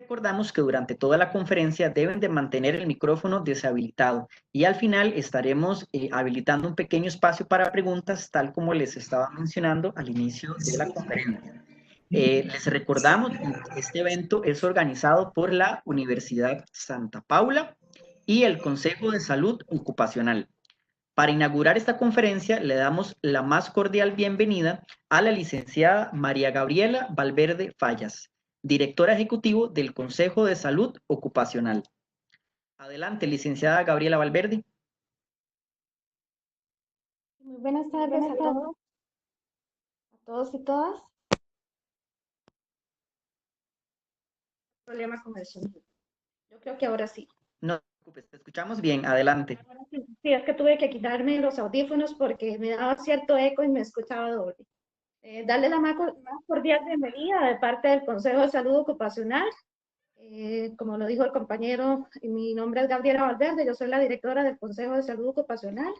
Recordamos que durante toda la conferencia deben de mantener el micrófono deshabilitado y al final estaremos habilitando un pequeño espacio para preguntas, tal como les estaba mencionando al inicio de la conferencia. Les recordamos que este evento es organizado por la Universidad Santa Paula y el Consejo de Salud Ocupacional. Para inaugurar esta conferencia, le damos la más cordial bienvenida a la licenciada María Gabriela Valverde Fallas, directora ejecutiva del Consejo de Salud Ocupacional. Adelante, licenciada Gabriela Valverde. Muy buenas tardes a todos y todas. Problema con el sonido. Yo creo que ahora sí. No te preocupes, te escuchamos bien, adelante. Sí, es que tuve que quitarme los audífonos porque me daba cierto eco y me escuchaba doble. Darle la más cordial bienvenida de parte del Consejo de Salud Ocupacional. Como lo dijo el compañero, mi nombre es Gabriela Valverde, yo soy la directora del Consejo de Salud Ocupacional.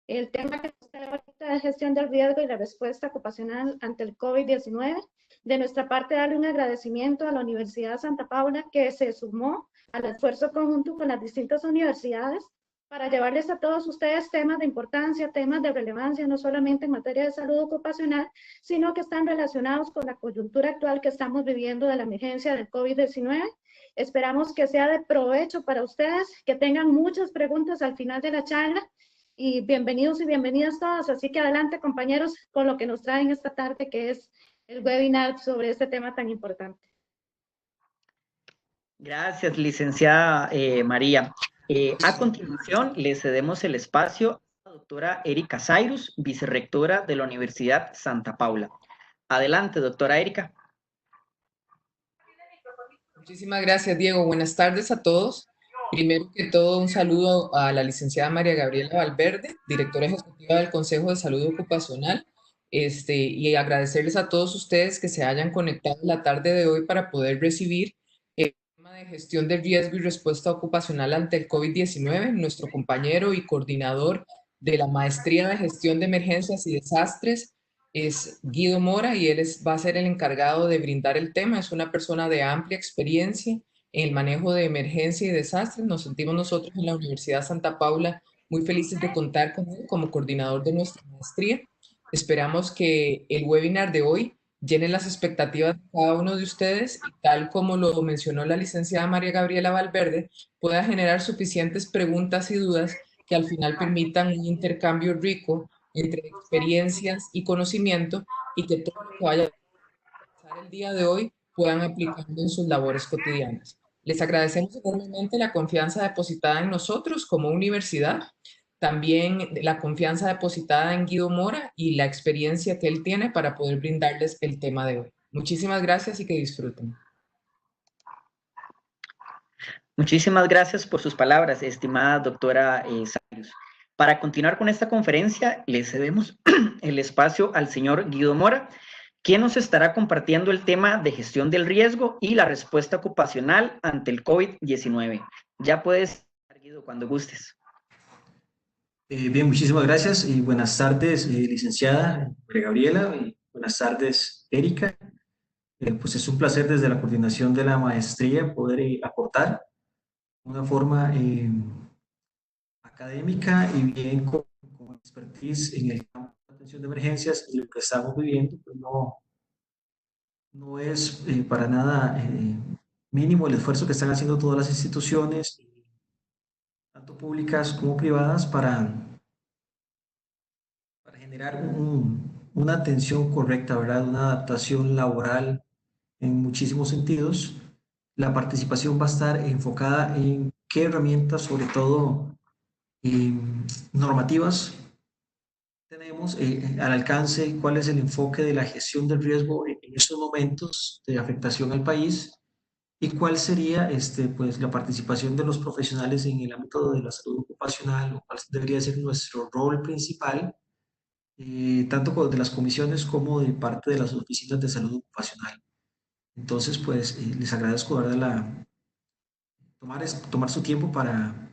El tema que está ahorita es gestión del riesgo y la respuesta ocupacional ante el COVID-19. De nuestra parte, darle un agradecimiento a la Universidad Santa Paula que se sumó al esfuerzo conjunto con las distintas universidades para llevarles a todos ustedes temas de importancia, temas de relevancia, no solamente en materia de salud ocupacional, sino que están relacionados con la coyuntura actual que estamos viviendo de la emergencia del COVID-19. Esperamos que sea de provecho para ustedes, que tengan muchas preguntas al final de la charla y bienvenidos y bienvenidas todas. Así que adelante, compañeros, con lo que nos traen esta tarde, que es el webinar sobre este tema tan importante. Gracias, licenciada María. A continuación, le cedemos el espacio a la doctora Erika Cyrus, vicerrectora de la Universidad Santa Paula. Adelante, doctora Erika. Muchísimas gracias, Diego. Buenas tardes a todos. Primero que todo, un saludo a la licenciada María Gabriela Valverde, directora ejecutiva del Consejo de Salud Ocupacional, y agradecerles a todos ustedes que se hayan conectado la tarde de hoy para poder recibir el tema de gestión del riesgo y respuesta ocupacional ante el COVID-19. Nuestro compañero y coordinador de la Maestría de Gestión de Emergencias y Desastres es Guido Mora y él va a ser el encargado de brindar el tema. Es una persona de amplia experiencia en el manejo de emergencia y desastres. Nos sentimos nosotros en la Universidad Santa Paula muy felices de contar con él como coordinador de nuestra maestría. Esperamos que el webinar de hoy llene las expectativas de cada uno de ustedes y, tal como lo mencionó la licenciada María Gabriela Valverde, pueda generar suficientes preguntas y dudas que al final permitan un intercambio rico entre experiencias y conocimiento y que todo lo que vaya a pasar el día de hoy puedan aplicarlo en sus labores cotidianas. Les agradecemos enormemente la confianza depositada en nosotros como universidad, también la confianza depositada en Guido Mora y la experiencia que él tiene para poder brindarles el tema de hoy. Muchísimas gracias y que disfruten. Muchísimas gracias por sus palabras, estimada doctora Sayus. Para continuar con esta conferencia, le cedemos el espacio al señor Guido Mora, quien nos estará compartiendo el tema de gestión del riesgo y la respuesta ocupacional ante el COVID-19. Ya puedes, Guido, cuando gustes. Bien, muchísimas gracias y buenas tardes, licenciada María Gabriela, y buenas tardes, Erika. Pues es un placer desde la coordinación de la maestría poder aportar de una forma académica y bien con expertise en el campo de atención de emergencias, y lo que estamos viviendo pues no es para nada mínimo el esfuerzo que están haciendo todas las instituciones, tanto públicas como privadas, para generar una atención correcta, ¿verdad? Una adaptación laboral en muchísimos sentidos. La participación va a estar enfocada en qué herramientas, sobre todo normativas, tenemos al alcance, cuál es el enfoque de la gestión del riesgo en estos momentos de afectación al país, y cuál sería pues, la participación de los profesionales en el ámbito de la salud ocupacional, o cuál debería ser nuestro rol principal, tanto de las comisiones como de parte de las oficinas de salud ocupacional. Entonces, pues les agradezco, ¿verdad? Tomar su tiempo para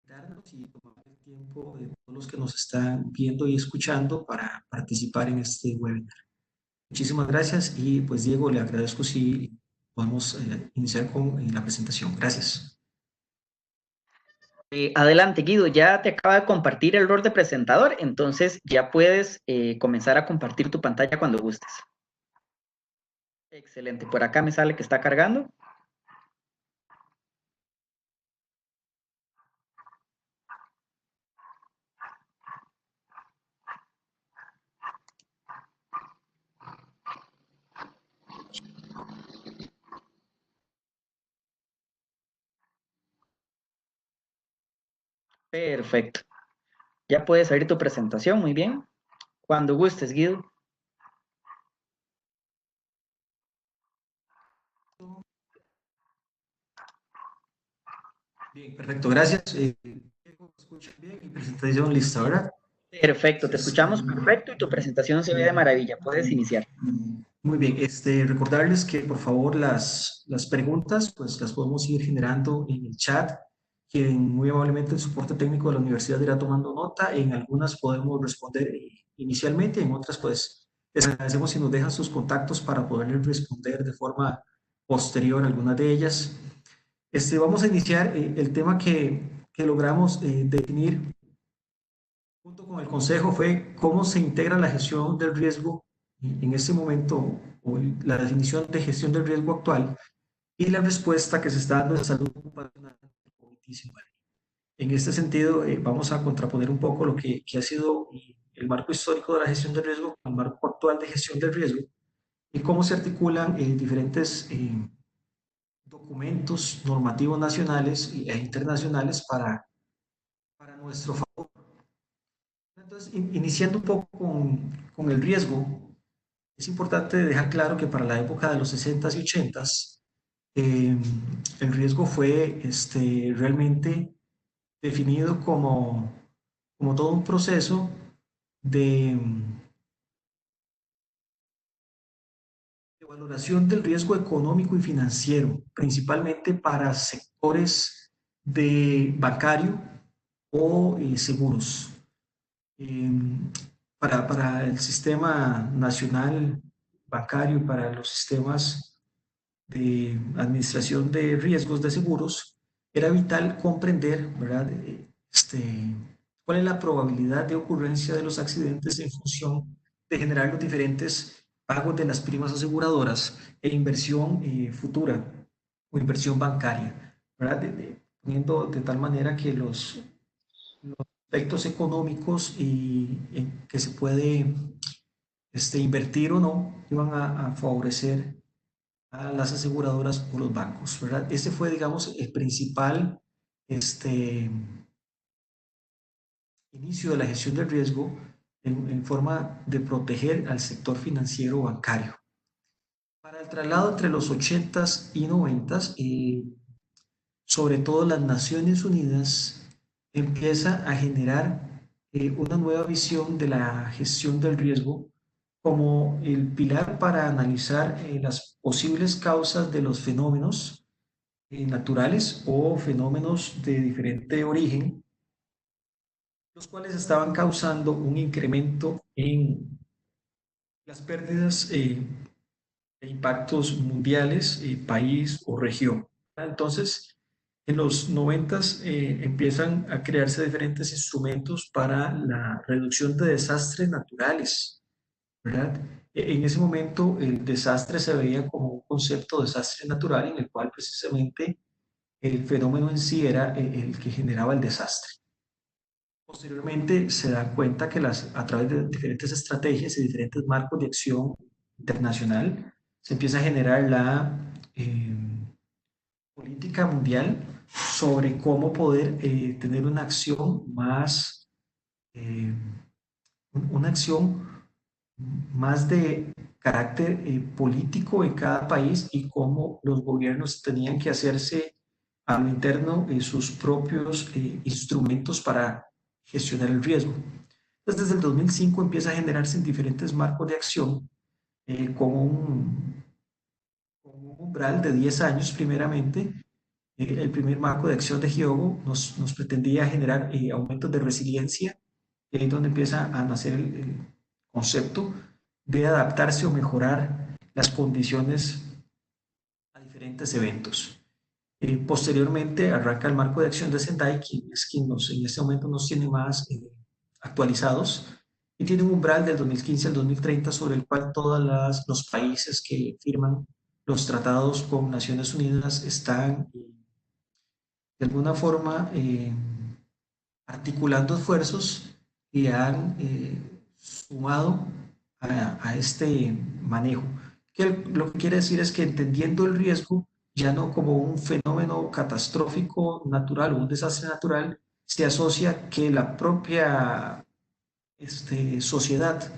darnos y tomar el tiempo de todos los que nos están viendo y escuchando para participar en este webinar. Muchísimas gracias y pues Diego, le agradezco si podemos iniciar con la presentación. Gracias. Adelante, Guido, ya te acaba de compartir el rol de presentador, entonces ya puedes comenzar a compartir tu pantalla cuando gustes. Excelente, por acá me sale que está cargando. Perfecto. Ya puedes abrir tu presentación, muy bien. Cuando gustes, Guido. Bien, perfecto, gracias. ¿Escuchan bien? Mi presentación lista, ¿verdad? Perfecto, te escuchamos perfecto y tu presentación se ve de maravilla. Puedes iniciar. Muy bien, recordarles que por favor las preguntas pues las podemos ir generando en el chat, que muy amablemente el soporte técnico de la universidad irá tomando nota. En algunas podemos responder inicialmente, en otras pues les agradecemos si nos dejan sus contactos para poderles responder de forma posterior a algunas de ellas. Vamos a iniciar el tema que logramos definir junto con el Consejo fue cómo se integra la gestión del riesgo en este momento, o la definición de gestión del riesgo actual y la respuesta que se está dando en salud ocupacional del COVID-19. En este sentido, vamos a contraponer un poco lo que ha sido el marco histórico de la gestión del riesgo con el marco actual de gestión del riesgo y cómo se articulan diferentes documentos normativos nacionales e internacionales para nuestro favor. Entonces, iniciando un poco con el riesgo, es importante dejar claro que para la época de los 60s y 80s, el riesgo fue realmente definido como todo un proceso de valoración del riesgo económico y financiero, principalmente para sectores de bancario o seguros. Para el sistema nacional bancario, para los sistemas de administración de riesgos de seguros, era vital comprender, ¿verdad? Cuál es la probabilidad de ocurrencia de los accidentes en función de generar los diferentes pagos de las primas aseguradoras e inversión futura o inversión bancaria, ¿verdad? Poniendo de tal manera que los aspectos económicos que se puede invertir o no iban a favorecer a las aseguradoras o los bancos, ¿verdad? Este fue, digamos, el principal inicio de la gestión del riesgo en forma de proteger al sector financiero bancario. Para el traslado entre los 80s y 90s, sobre todo las Naciones Unidas empieza a generar una nueva visión de la gestión del riesgo como el pilar para analizar las posibles causas de los fenómenos naturales o fenómenos de diferente origen, los cuales estaban causando un incremento en las pérdidas e impactos mundiales, país o región. Entonces, en los 90s empiezan a crearse diferentes instrumentos para la reducción de desastres naturales, ¿verdad? En ese momento el desastre se veía como un concepto de desastre natural en el cual precisamente el fenómeno en sí era el que generaba el desastre. Posteriormente se dan cuenta que a través de diferentes estrategias y diferentes marcos de acción internacional se empieza a generar la política mundial sobre cómo poder tener una acción una acción más de carácter político en cada país y cómo los gobiernos tenían que hacerse a lo interno sus propios instrumentos para gestionar el riesgo. Entonces, desde el 2005 empieza a generarse en diferentes marcos de acción con un umbral de 10 años primeramente. El primer marco de acción de Hyogo nos pretendía generar aumentos de resiliencia, donde empieza a nacer el concepto de adaptarse o mejorar las condiciones a diferentes eventos. Posteriormente arranca el marco de acción de Sendai, quien es quien en este momento nos tiene más actualizados, y tiene un umbral del 2015 al 2030 sobre el cual todos los países que firman los tratados con Naciones Unidas están de alguna forma articulando esfuerzos y han sumado a este manejo. Lo que quiere decir es que entendiendo el riesgo, ya no como un fenómeno catastrófico natural o un desastre natural, se asocia que la propia sociedad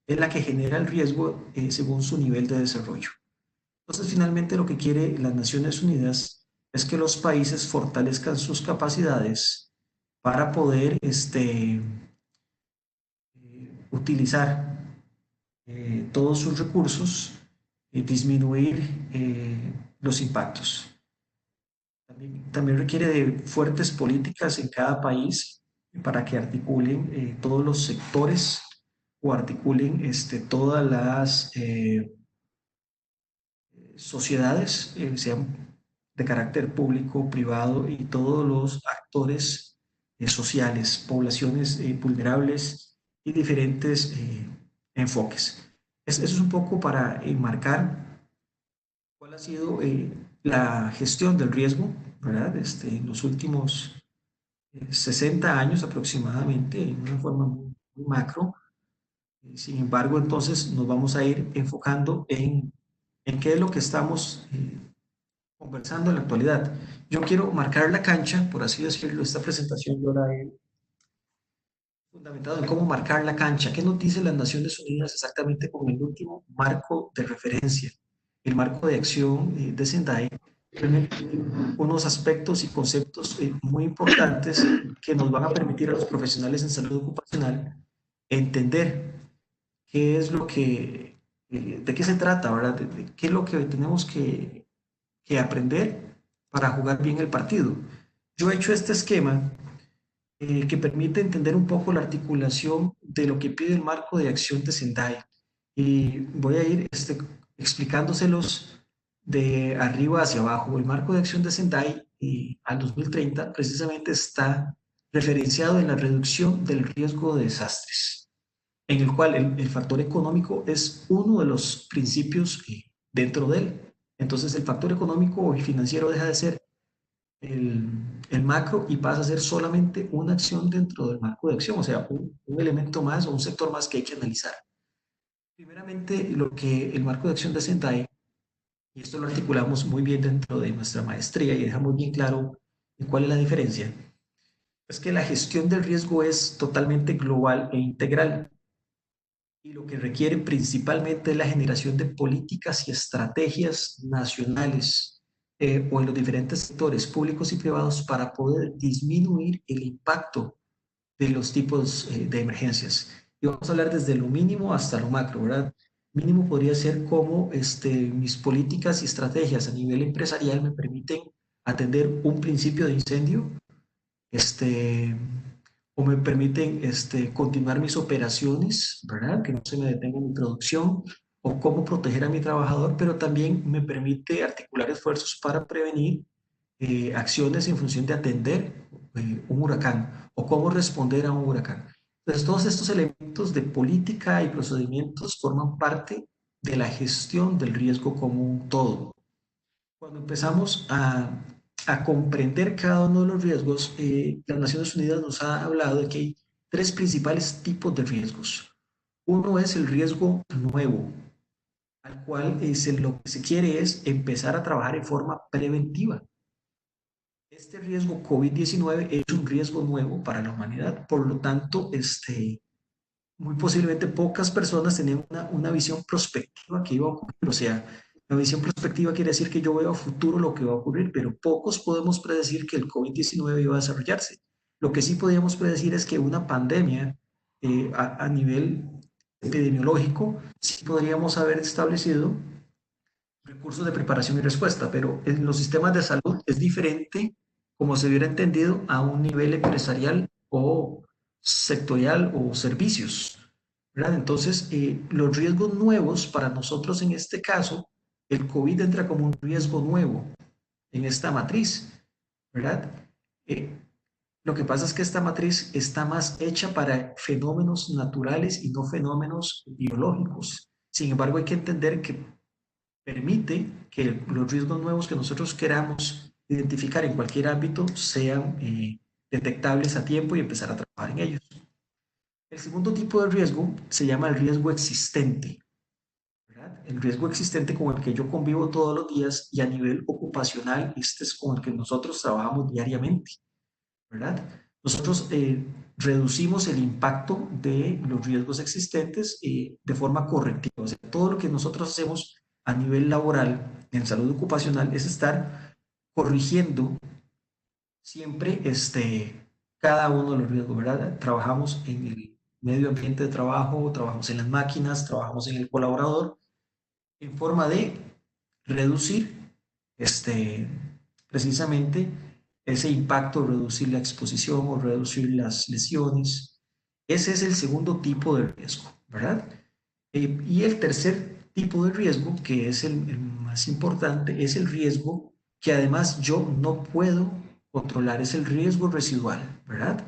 es la que genera el riesgo según su nivel de desarrollo. Entonces, finalmente, lo que quiere las Naciones Unidas es que los países fortalezcan sus capacidades para poder utilizar todos sus recursos y disminuir los impactos. También requiere de fuertes políticas en cada país para que articulen todos los sectores o articulen todas las sociedades, sean de carácter público, privado, y todos los actores sociales, poblaciones vulnerables y diferentes enfoques. Eso es un poco para enmarcar cuál ha sido la gestión del riesgo, ¿verdad? En los últimos 60 años aproximadamente, en una forma muy macro. Sin embargo, entonces nos vamos a ir enfocando en qué es lo que estamos conversando en la actualidad. Yo quiero marcar la cancha, por así decirlo. Esta presentación yo la he fundamentado en cómo marcar la cancha. ¿Qué nos dice las Naciones Unidas exactamente con el último marco de referencia? El marco de acción de Sendai, unos aspectos y conceptos muy importantes que nos van a permitir a los profesionales en salud ocupacional entender qué es lo que, de qué se trata, ¿verdad? De qué es lo que tenemos que aprender para jugar bien el partido. Yo he hecho este esquema que permite entender un poco la articulación de lo que pide el marco de acción de Sendai. Y voy a ir explicándoselos de arriba hacia abajo. El marco de acción de Sendai al 2030 precisamente está referenciado en la reducción del riesgo de desastres, en el cual el factor económico es uno de los principios dentro de él. Entonces el factor económico y financiero deja de ser el macro y pasa a ser solamente una acción dentro del marco de acción, o sea, un elemento más o un sector más que hay que analizar. Primeramente, lo que el marco de acción de Sendai, y esto lo articulamos muy bien dentro de nuestra maestría y dejamos bien claro cuál es la diferencia, es que la gestión del riesgo es totalmente global e integral, y lo que requiere principalmente es la generación de políticas y estrategias nacionales o en los diferentes sectores públicos y privados para poder disminuir el impacto de los tipos de emergencias. Y vamos a hablar desde lo mínimo hasta lo macro, ¿verdad? Mínimo podría ser cómo mis políticas y estrategias a nivel empresarial me permiten atender un principio de incendio, o me permiten continuar mis operaciones, ¿verdad? Que no se me detenga mi producción, o cómo proteger a mi trabajador, pero también me permite articular esfuerzos para prevenir acciones en función de atender un huracán o cómo responder a un huracán. Entonces, todos estos elementos de política y procedimientos forman parte de la gestión del riesgo como un todo. Cuando empezamos a comprender cada uno de los riesgos, las Naciones Unidas nos ha hablado de que hay tres principales tipos de riesgos. Uno es el riesgo nuevo, al cual lo que se quiere es empezar a trabajar en forma preventiva. Este riesgo COVID-19 es un riesgo nuevo para la humanidad, por lo tanto, muy posiblemente pocas personas tenían una visión prospectiva que iba a ocurrir. O sea, la visión prospectiva quiere decir que yo veo a futuro lo que va a ocurrir, pero pocos podemos predecir que el COVID-19 iba a desarrollarse. Lo que sí podíamos predecir es que una pandemia a nivel epidemiológico, sí podríamos haber establecido recursos de preparación y respuesta, pero en los sistemas de salud es diferente como se hubiera entendido a un nivel empresarial o sectorial o servicios, ¿verdad? Entonces, los riesgos nuevos para nosotros en este caso el COVID entra como un riesgo nuevo en esta matriz, ¿verdad? Lo que pasa es que esta matriz está más hecha para fenómenos naturales y no fenómenos biológicos. Sin embargo, hay que entender que permite que los riesgos nuevos que nosotros queramos identificar en cualquier ámbito sean detectables a tiempo y empezar a trabajar en ellos. El segundo tipo de riesgo se llama el riesgo existente, ¿verdad? El riesgo existente con el que yo convivo todos los días y a nivel ocupacional, este es con el que nosotros trabajamos diariamente, ¿verdad? Nosotros reducimos el impacto de los riesgos existentes de forma correctiva. O sea, todo lo que nosotros hacemos a nivel laboral en salud ocupacional es estar corrigiendo siempre cada uno de los riesgos, ¿verdad? Trabajamos en el medio ambiente de trabajo, trabajamos en las máquinas, trabajamos en el colaborador, en forma de reducir precisamente ese impacto, reducir la exposición o reducir las lesiones. Ese es el segundo tipo de riesgo, ¿verdad? Y el tercer tipo de riesgo, que es el más importante, es el riesgo que además yo no puedo controlar, es el riesgo residual, ¿verdad?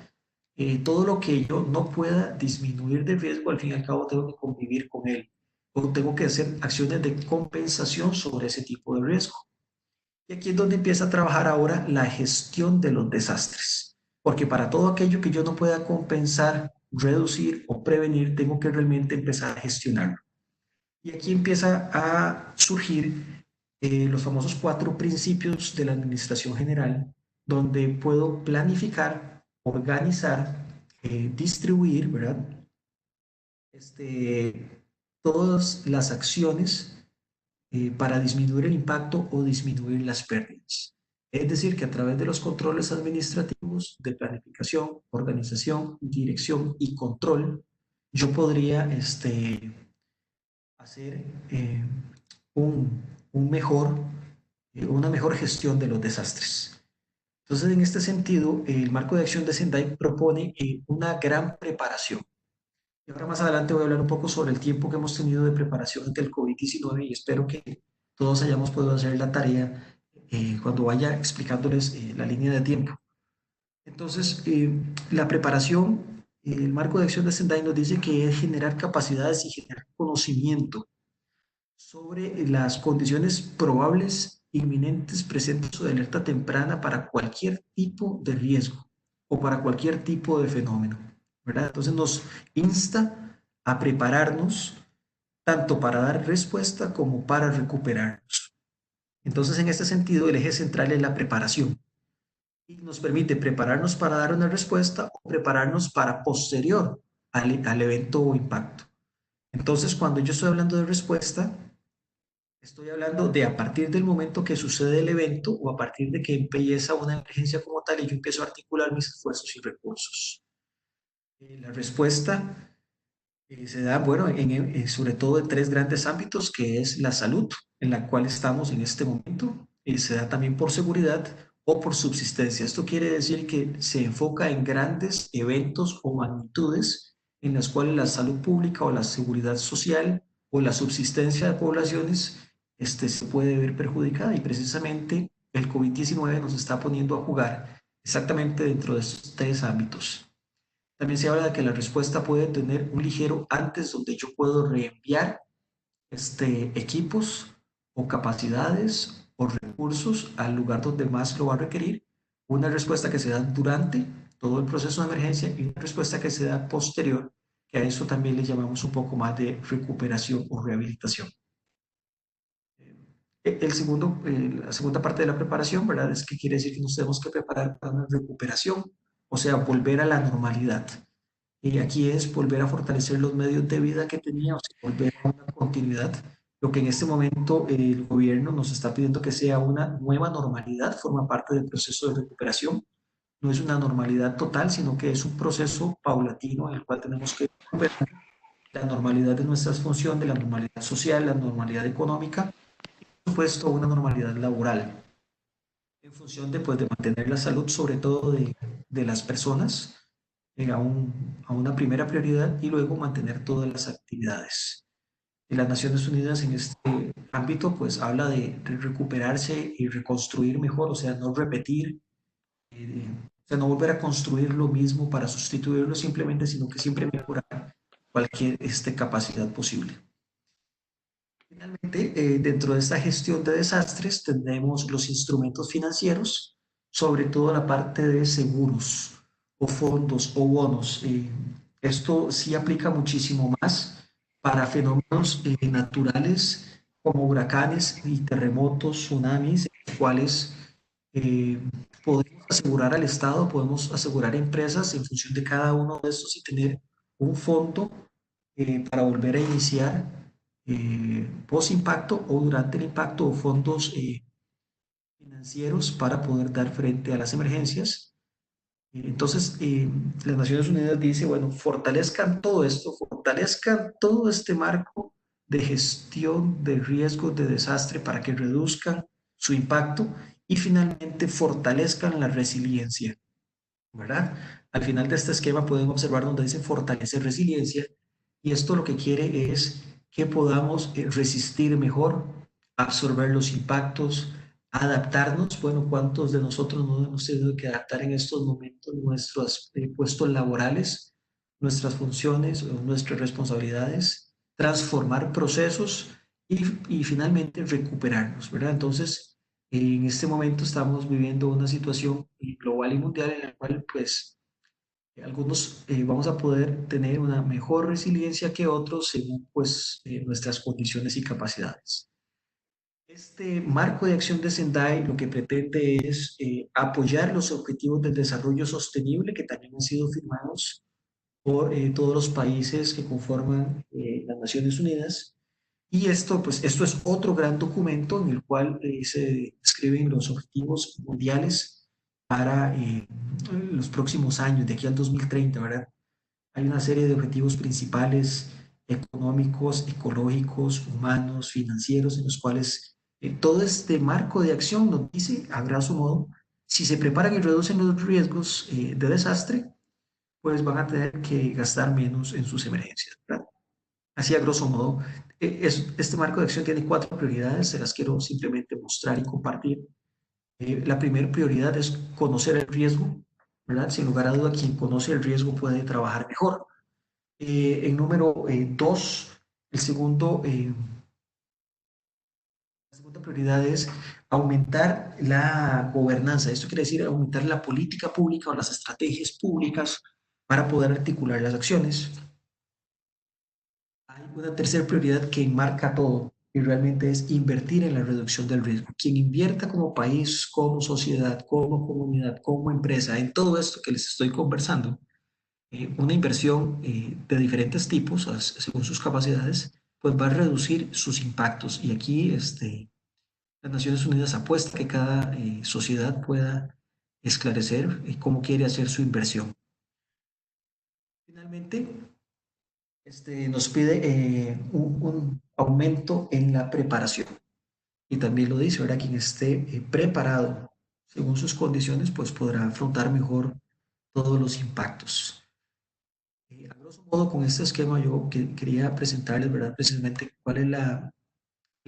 Todo lo que yo no pueda disminuir de riesgo, al fin y al cabo tengo que convivir con él o tengo que hacer acciones de compensación sobre ese tipo de riesgo. Y aquí es donde empieza a trabajar ahora la gestión de los desastres, porque para todo aquello que yo no pueda compensar, reducir o prevenir, tengo que realmente empezar a gestionarlo. Y aquí empieza a surgir los famosos 4 principios de la administración general, donde puedo planificar, organizar, distribuir, ¿verdad? Todas las acciones para disminuir el impacto o disminuir las pérdidas. Es decir, que a través de los controles administrativos de planificación, organización, dirección y control, yo podría hacer una mejor gestión de los desastres. Entonces, en este sentido, el marco de acción de Sendai propone una gran preparación. Y ahora más adelante voy a hablar un poco sobre el tiempo que hemos tenido de preparación ante el COVID-19 y espero que todos hayamos podido hacer la tarea cuando vaya explicándoles la línea de tiempo. Entonces, la preparación, el marco de acción de Sendai nos dice que es generar capacidades y generar conocimiento sobre las condiciones probables, inminentes, presentes o de alerta temprana para cualquier tipo de riesgo o para cualquier tipo de fenómeno, ¿verdad? Entonces nos insta a prepararnos tanto para dar respuesta como para recuperarnos. Entonces, en este sentido, el eje central es la preparación y nos permite prepararnos para dar una respuesta o prepararnos para posterior al evento o impacto. Entonces, cuando yo estoy hablando de respuesta, estoy hablando de a partir del momento que sucede el evento o a partir de que empieza una emergencia como tal y yo empiezo a articular mis esfuerzos y recursos. La respuesta se da, bueno, sobre todo en 3 grandes ámbitos, que es la salud, en la cual estamos en este momento, y se da también por seguridad o por subsistencia. Esto quiere decir que se enfoca en grandes eventos o magnitudes en las cuales la salud pública o la seguridad social o la subsistencia de poblaciones se puede ver perjudicada y precisamente el COVID-19 nos está poniendo a jugar exactamente dentro de estos 3 ámbitos. También se habla de que la respuesta puede tener un ligero antes donde yo puedo reenviar equipos o capacidades o recursos al lugar donde más lo va a requerir, una respuesta que se da durante todo el proceso de emergencia y una respuesta que se da posterior, que a eso también le llamamos un poco más de recuperación o rehabilitación. La segunda parte de la preparación, ¿verdad? Es que quiere decir que nos tenemos que preparar para una recuperación, o sea, volver a la normalidad. Y aquí es volver a fortalecer los medios de vida que teníamos, volver a una continuidad. Lo que en este momento el gobierno nos está pidiendo que sea una nueva normalidad, forma parte del proceso de recuperación. No es una normalidad total, sino que es un proceso paulatino en el cual tenemos que recuperar la normalidad de nuestras funciones, de la normalidad social, la normalidad económica, por supuesto una normalidad laboral, en función de, pues, de mantener la salud, sobre todo de las personas, a una primera prioridad y luego mantener todas las actividades. Las Naciones Unidas en este ámbito pues habla de recuperarse y reconstruir mejor, o sea, no repetir, o sea, no volver a construir lo mismo para sustituirlo simplemente, sino que siempre mejorar cualquier capacidad posible. Finalmente, dentro de esta gestión de desastres tendremos los instrumentos financieros, sobre todo la parte de seguros o fondos o bonos. Esto sí aplica muchísimo más para fenómenos naturales como huracanes y terremotos, tsunamis, en los cuales eh, podemos asegurar al Estado, podemos asegurar empresas en función de cada uno de estos y tener un fondo para volver a iniciar post impacto o durante el impacto o fondos financieros para poder dar frente a las emergencias. Entonces, las Naciones Unidas dice, bueno, fortalezcan todo esto, fortalezcan todo este marco de gestión de riesgos de desastre para que reduzcan su impacto y finalmente fortalezcan la resiliencia, ¿verdad? Al final de este esquema pueden observar donde dice fortalecer resiliencia y esto lo que quiere es que podamos resistir mejor, absorber los impactos, adaptarnos. Bueno, ¿cuántos de nosotros no hemos tenido que adaptar en estos momentos nuestros puestos laborales, nuestras funciones o nuestras responsabilidades, transformar procesos y finalmente recuperarnos, ¿verdad? Entonces, en este momento estamos viviendo una situación global y mundial en la cual, pues, algunos vamos a poder tener una mejor resiliencia que otros según, pues, nuestras condiciones y capacidades. Este marco de acción de Sendai lo que pretende es apoyar los objetivos del desarrollo sostenible que también han sido firmados por todos los países que conforman las Naciones Unidas. Y esto, pues, esto es otro gran documento en el cual se describen los objetivos mundiales para los próximos años, de aquí al 2030, ¿verdad? Hay una serie de objetivos principales económicos, ecológicos, humanos, financieros, en los cuales todo este marco de acción nos dice, a grosso modo, si se preparan y reducen los riesgos de desastre, pues van a tener que gastar menos en sus emergencias, ¿verdad? Así a grosso modo, este marco de acción tiene 4 prioridades, se las quiero simplemente mostrar y compartir. La primera prioridad es conocer el riesgo, ¿verdad? Sin lugar a duda, quien conoce el riesgo puede trabajar mejor. En número 2, el segundo, la segunda prioridad es aumentar la gobernanza. Esto quiere decir aumentar la política pública o las estrategias públicas para poder articular las acciones. Hay una tercera prioridad que enmarca todo y realmente es invertir en la reducción del riesgo. Quien invierta como país, como sociedad, como comunidad, como empresa, en todo esto que les estoy conversando, una inversión de diferentes tipos, según sus capacidades, pues va a reducir sus impactos. Y aquí las Naciones Unidas apuesta que cada sociedad pueda esclarecer cómo quiere hacer su inversión. Finalmente, nos pide un aumento en la preparación. Y también lo dice, ahora quien esté preparado según sus condiciones, pues podrá afrontar mejor todos los impactos. A grosso modo, con este esquema yo quería presentarles, ¿verdad? Precisamente cuál es la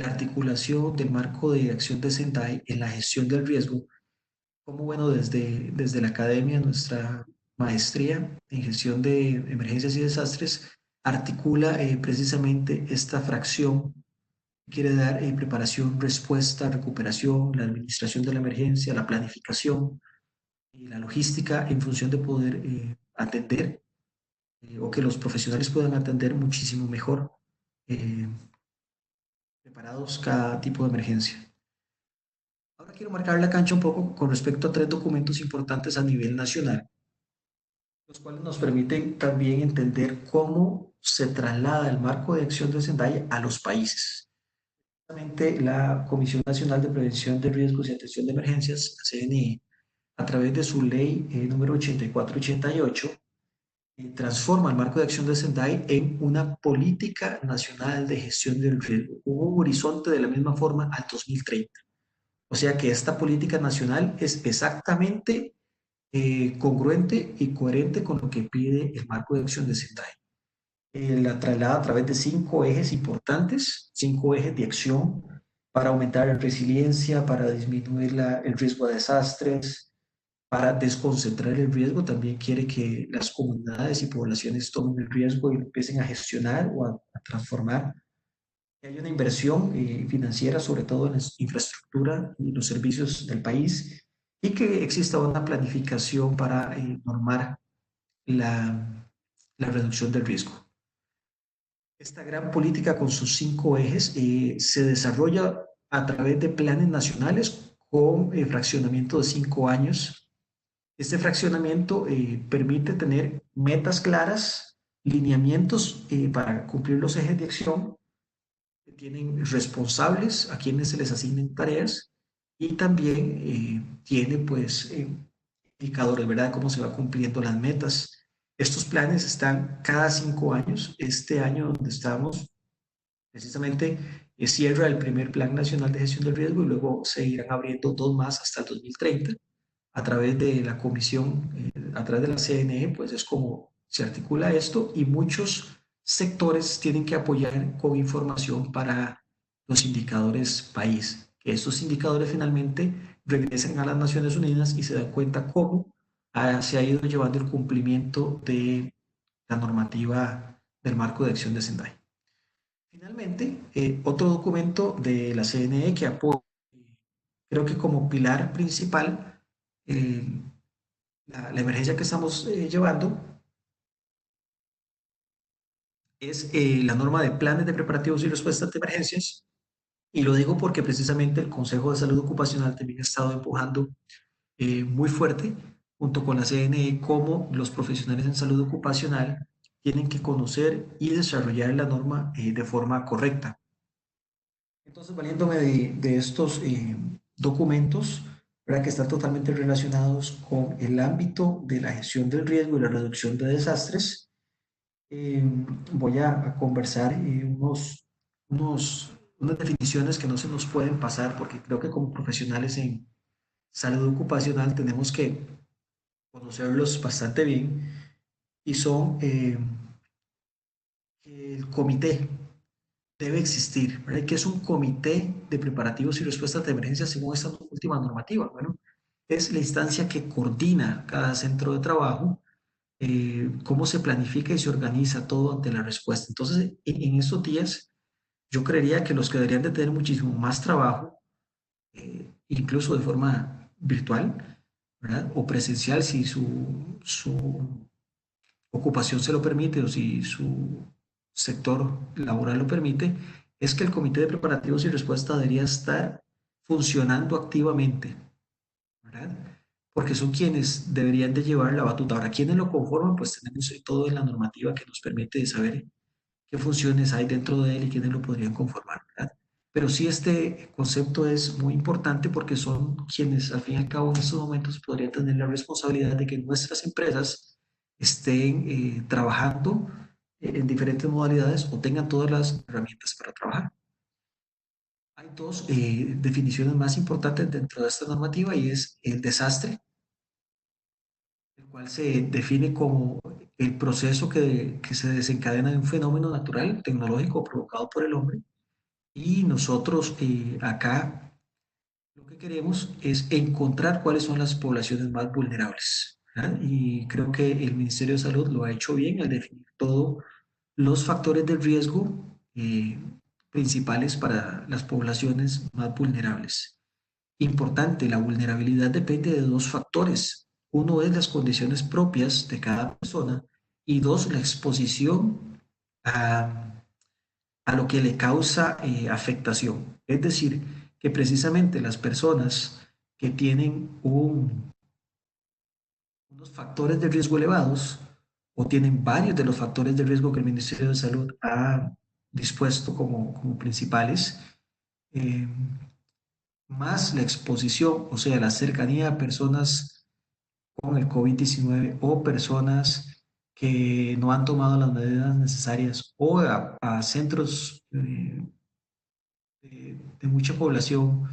articulación del marco de acción de Sendai en la gestión del riesgo. Como bueno, desde la academia, nuestra maestría en gestión de emergencias y desastres articula precisamente esta fracción que quiere dar preparación, respuesta, recuperación, la administración de la emergencia, la planificación y la logística en función de poder atender o que los profesionales puedan atender muchísimo mejor eh, preparados cada tipo de emergencia. Ahora quiero marcar la cancha un poco con respecto a 3 documentos importantes a nivel nacional, los cuales nos permiten también entender cómo se traslada el marco de acción de Sendai a los países. La Comisión Nacional de Prevención de Riesgos y Atención de Emergencias, la CNE, a través de su ley número 8488, transforma el marco de acción de Sendai en una política nacional de gestión del riesgo, un horizonte de la misma forma al 2030. O sea que esta política nacional es exactamente congruente y coherente con lo que pide el marco de acción de Sendai. La traslada a través de 5 ejes importantes, 5 ejes de acción para aumentar la resiliencia, para disminuir el riesgo de desastres, para desconcentrar el riesgo. También quiere que las comunidades y poblaciones tomen el riesgo y lo empiecen a gestionar o a transformar. Que haya una inversión financiera, sobre todo en la infraestructura y los servicios del país, y que exista una planificación para normar la reducción del riesgo. Esta gran política con sus 5 ejes se desarrolla a través de planes nacionales con fraccionamiento de 5 años. Este fraccionamiento permite tener metas claras, lineamientos para cumplir los ejes de acción, que tienen responsables a quienes se les asignen tareas, y también tiene pues indicadores, ¿verdad?, cómo se va cumpliendo las metas. Estos planes están cada 5 años. Este año donde estamos, precisamente, cierra el primer Plan Nacional de Gestión del Riesgo y luego se irán abriendo 2 más hasta el 2030 a través de la comisión, a través de la CNE, pues es como se articula esto, y muchos sectores tienen que apoyar con información para los indicadores país, que estos indicadores finalmente regresen a las Naciones Unidas y se dan cuenta cómo se ha ido llevando el cumplimiento de la normativa del marco de acción de Sendai. Finalmente, otro documento de la CNE que apoya, creo que como pilar principal, eh, la emergencia que estamos llevando, es la norma de planes de preparativos y respuestas de emergencias. Y lo digo porque precisamente el Consejo de Salud Ocupacional también ha estado empujando muy fuerte, junto con la CNE, cómo los profesionales en salud ocupacional tienen que conocer y desarrollar la norma de forma correcta. Entonces, valiéndome de estos documentos, ¿verdad?, que están totalmente relacionados con el ámbito de la gestión del riesgo y la reducción de desastres, voy a conversar unas definiciones que no se nos pueden pasar, porque creo que como profesionales en salud ocupacional tenemos que conocerlos bastante bien, y son que el comité debe existir, ¿verdad? ¿Qué es un comité de preparativos y respuestas de emergencia según esta última normativa? Bueno, es la instancia que coordina cada centro de trabajo, cómo se planifica y se organiza todo ante la respuesta. Entonces, en estos días, yo creería que los que deberían de tener muchísimo más trabajo, incluso de forma virtual, ¿verdad?, o presencial, si su ocupación se lo permite o si su sector laboral lo permite, es que el comité de preparativos y respuesta debería estar funcionando activamente, ¿verdad? Porque son quienes deberían de llevar la batuta. Ahora, ¿quiénes lo conforman? Pues tenemos todo en la normativa que nos permite saber qué funciones hay dentro de él y quiénes lo podrían conformar, ¿verdad? Pero sí, este concepto es muy importante porque son quienes al fin y al cabo en estos momentos podrían tener la responsabilidad de que nuestras empresas estén trabajando en diferentes modalidades o tengan todas las herramientas para trabajar. Hay dos definiciones más importantes dentro de esta normativa, y es el desastre, el cual se define como el proceso que se desencadena de un fenómeno natural, tecnológico provocado por el hombre. Y nosotros acá lo que queremos es encontrar cuáles son las poblaciones más vulnerables, ¿verdad? Y creo que el Ministerio de Salud lo ha hecho bien al definir todos los factores de riesgo principales para las poblaciones más vulnerables. Importante, la vulnerabilidad depende de dos factores. Uno es las condiciones propias de cada persona, y dos, la exposición a lo que le causa afectación. Es decir, que precisamente las personas que tienen unos factores de riesgo elevados, o tienen varios de los factores de riesgo que el Ministerio de Salud ha dispuesto como principales, eh, más la exposición, o sea, la cercanía a personas con el COVID-19 o personas que no han tomado las medidas necesarias, o a centros de mucha población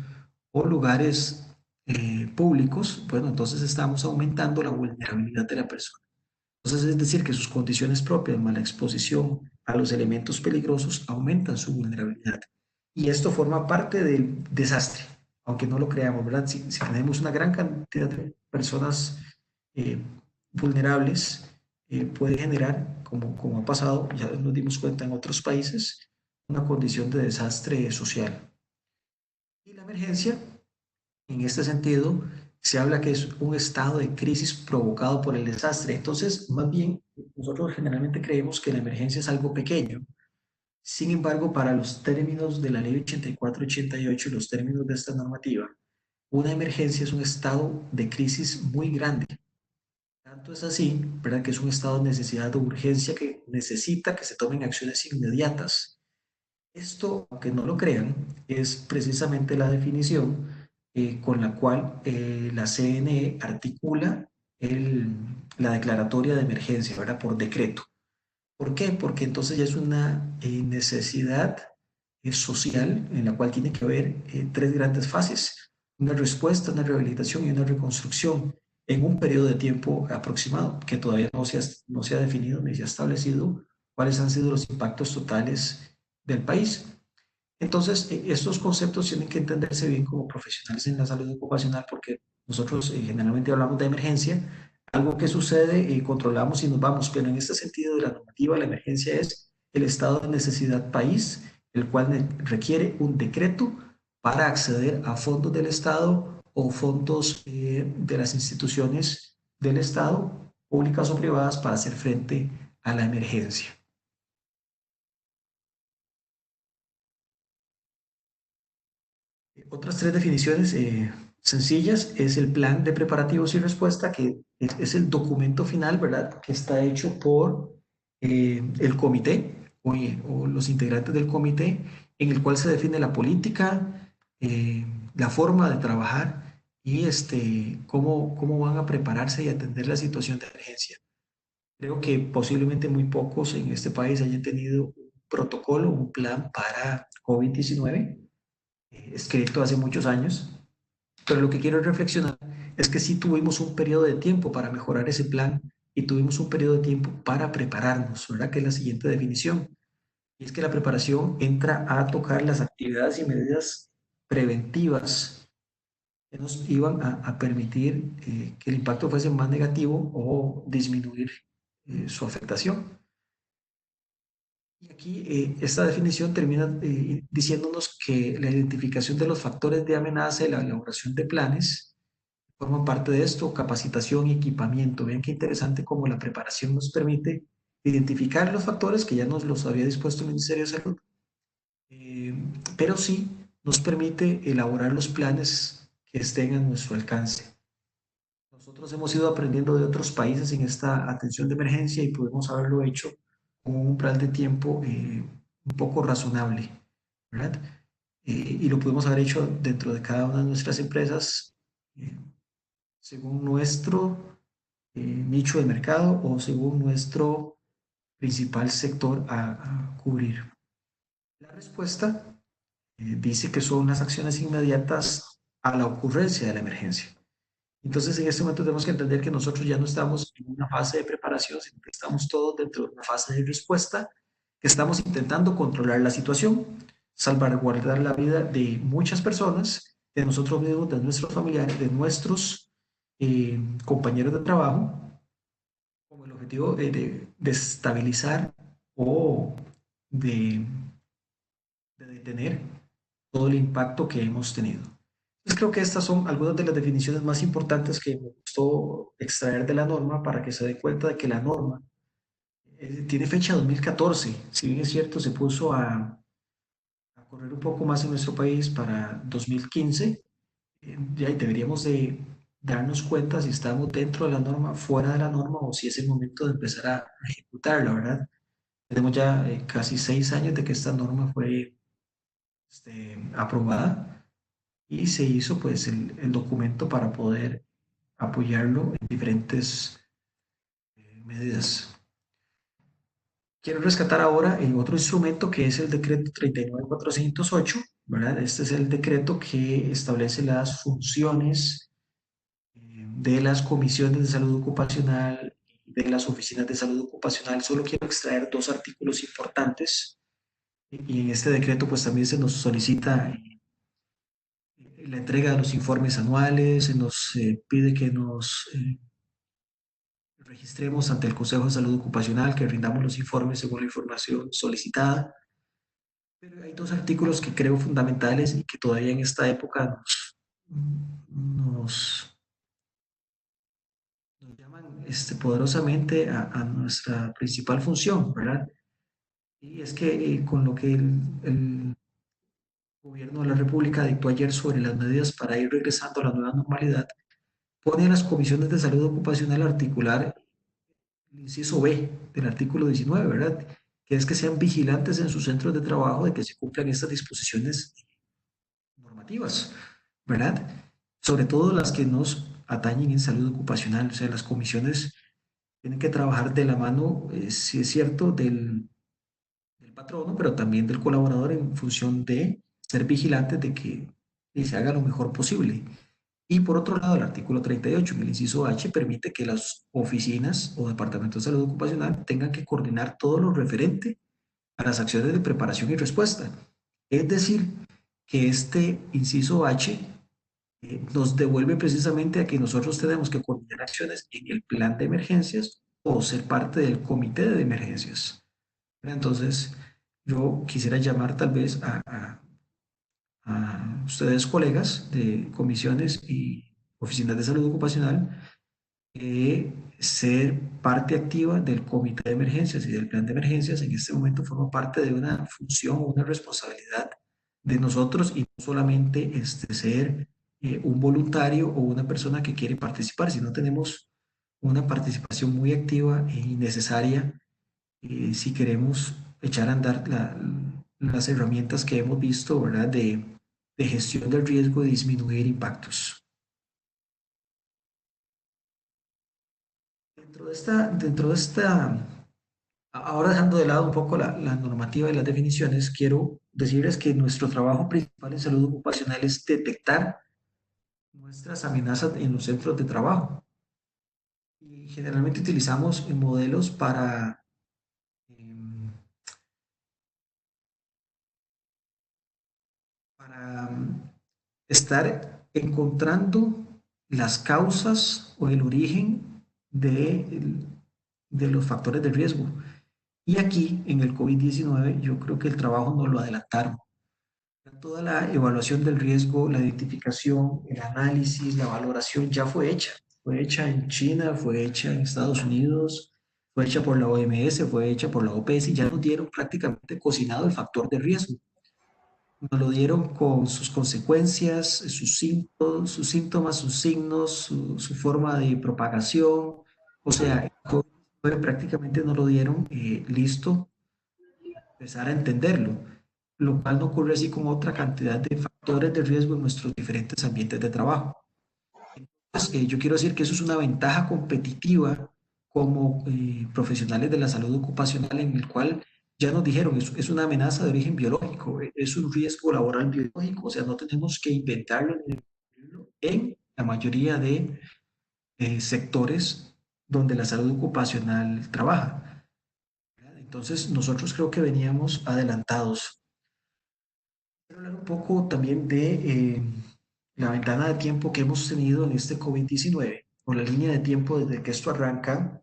o lugares públicos, bueno, entonces estamos aumentando la vulnerabilidad de la persona. Entonces, es decir, que sus condiciones propias, más la exposición a los elementos peligrosos, aumentan su vulnerabilidad. Y esto forma parte del desastre, aunque no lo creamos, ¿verdad? Si tenemos una gran cantidad de personas eh, vulnerables, puede generar, como ha pasado, ya nos dimos cuenta en otros países, una condición de desastre social. Y la emergencia, en este sentido, se habla que es un estado de crisis provocado por el desastre. Entonces, más bien, nosotros generalmente creemos que la emergencia es algo pequeño. Sin embargo, para los términos de la ley 84-88 y los términos de esta normativa, una emergencia es un estado de crisis muy grande. Tanto es así, ¿verdad?, que es un estado de necesidad o urgencia que necesita que se tomen acciones inmediatas. Esto, aunque no lo crean, es precisamente la definición con la cual la CNE articula la declaratoria de emergencia, ¿verdad?, por decreto. ¿Por qué? Porque entonces ya es una necesidad social en la cual tiene que haber tres grandes fases: una respuesta, una rehabilitación y una reconstrucción en un periodo de tiempo aproximado, que todavía no se ha definido ni se ha establecido cuáles han sido los impactos totales del país. Entonces, estos conceptos tienen que entenderse bien como profesionales en la salud ocupacional, porque nosotros generalmente hablamos de emergencia, algo que sucede, controlamos y nos vamos, pero en este sentido de la normativa, la emergencia es el estado de necesidad país, el cual requiere un decreto para acceder a fondos del Estado o fondos de las instituciones del Estado, públicas o privadas, para hacer frente a la emergencia. Otras tres definiciones sencillas es el plan de preparativos y respuesta, que es el documento final, ¿verdad?, que está hecho por el comité o los integrantes del comité, en el cual se define la política, la forma de trabajar y cómo van a prepararse y atender la situación de emergencia. Creo que posiblemente muy pocos en este país hayan tenido un protocolo, un plan para COVID-19 escrito hace muchos años, pero lo que quiero reflexionar es que sí tuvimos un periodo de tiempo para mejorar ese plan y tuvimos un periodo de tiempo para prepararnos, ¿verdad?, que es la siguiente definición. Y es que la preparación entra a tocar las actividades y medidas preventivas que nos iban a permitir que el impacto fuese más negativo o disminuir su afectación. Y aquí esta definición termina diciéndonos que la identificación de los factores de amenaza y la elaboración de planes forman parte de esto: capacitación y equipamiento. Vean qué interesante cómo la preparación nos permite identificar los factores que ya nos los había dispuesto el Ministerio de Salud, pero sí nos permite elaborar los planes que estén a nuestro alcance. Nosotros hemos ido aprendiendo de otros países en esta atención de emergencia y podemos haberlo hecho con un plan de tiempo un poco razonable, ¿verdad? Y lo podemos haber hecho dentro de cada una de nuestras empresas según nuestro nicho de mercado o según nuestro principal sector a cubrir. La respuesta dice que son las acciones inmediatas a la ocurrencia de la emergencia. Entonces, en este momento tenemos que entender que nosotros ya no estamos en una fase de preparación, sino que estamos todos dentro de una fase de respuesta, que estamos intentando controlar la situación, salvaguardar la vida de muchas personas, de nosotros mismos, de nuestros familiares, de nuestros compañeros de trabajo, con el objetivo de estabilizar o de detener todo el impacto que hemos tenido. Entonces creo que estas son algunas de las definiciones más importantes que me gustó extraer de la norma, para que se dé cuenta de que la norma tiene fecha 2014. Si bien es cierto, se puso a correr un poco más en nuestro país para 2015, ya deberíamos de darnos cuenta si estamos dentro de la norma, fuera de la norma, o si es el momento de empezar a ejecutarla, ¿verdad? Tenemos ya casi 6 años de que esta norma fue aprobada, y se hizo pues el documento para poder apoyarlo en diferentes medidas. Quiero rescatar ahora otro instrumento, que es el decreto 39.408, ¿verdad? Este es el decreto que establece las funciones de las comisiones de salud ocupacional de las oficinas de salud ocupacional. Solo quiero extraer dos artículos importantes y en este decreto pues también se nos solicita la entrega de los informes anuales, se nos pide que nos registremos ante el Consejo de Salud Ocupacional, que rindamos los informes según la información solicitada. Pero hay dos artículos que creo fundamentales y que todavía en esta época nos llaman poderosamente a nuestra principal función, ¿verdad? Y es que con lo que el Gobierno de la República dictó ayer sobre las medidas para ir regresando a la nueva normalidad, pone a las comisiones de salud ocupacional a articular el inciso B del artículo 19, ¿verdad? Que es que sean vigilantes en sus centros de trabajo de que se cumplan estas disposiciones normativas, ¿verdad? Sobre todo las que nos atañen en salud ocupacional, o sea, las comisiones tienen que trabajar de la mano, si es cierto, del patrono, pero también del colaborador en función de ser vigilantes de que se haga lo mejor posible. Y por otro lado, el artículo 38, en el inciso H, permite que las oficinas o departamentos de salud ocupacional tengan que coordinar todo lo referente a las acciones de preparación y respuesta. Es decir, que este inciso H nos devuelve precisamente a que nosotros tenemos que coordinar acciones en el plan de emergencias o ser parte del comité de emergencias. Entonces, yo quisiera llamar tal vez a ustedes, colegas de comisiones y oficinas de salud ocupacional, ser parte activa del comité de emergencias y del plan de emergencias. En este momento forma parte de una función o una responsabilidad de nosotros y no solamente ser un voluntario o una persona que quiere participar, sino tenemos una participación muy activa y necesaria si queremos echar a andar las herramientas que hemos visto, ¿verdad? De gestión del riesgo y disminuir impactos. Dentro de esta, ahora dejando de lado un poco la normativa y las definiciones, quiero decirles que nuestro trabajo principal en salud ocupacional es detectar nuestras amenazas en los centros de trabajo. Y generalmente utilizamos modelos para estar encontrando las causas o el origen de los factores de riesgo. Y aquí, en el COVID-19, yo creo que el trabajo nos lo adelantaron. Toda la evaluación del riesgo, la identificación, el análisis, la valoración ya fue hecha. Fue hecha en China, fue hecha en Estados Unidos, fue hecha por la OMS, fue hecha por la OPS y ya nos dieron prácticamente cocinado el factor de riesgo. Nos lo dieron con sus consecuencias, sus síntomas, sus signos, su forma de propagación. O sea, prácticamente nos lo dieron listo, empezar a entenderlo, lo cual no ocurre así con otra cantidad de factores de riesgo en nuestros diferentes ambientes de trabajo. Entonces, yo quiero decir que eso es una ventaja competitiva como profesionales de la salud ocupacional en el cual ya nos dijeron, es una amenaza de origen biológico, es un riesgo laboral biológico, o sea, no tenemos que inventarlo en la mayoría de sectores donde la salud ocupacional trabaja. Entonces, nosotros creo que veníamos adelantados. Quiero hablar un poco también de la ventana de tiempo que hemos tenido en este COVID-19, o la línea de tiempo desde que esto arranca.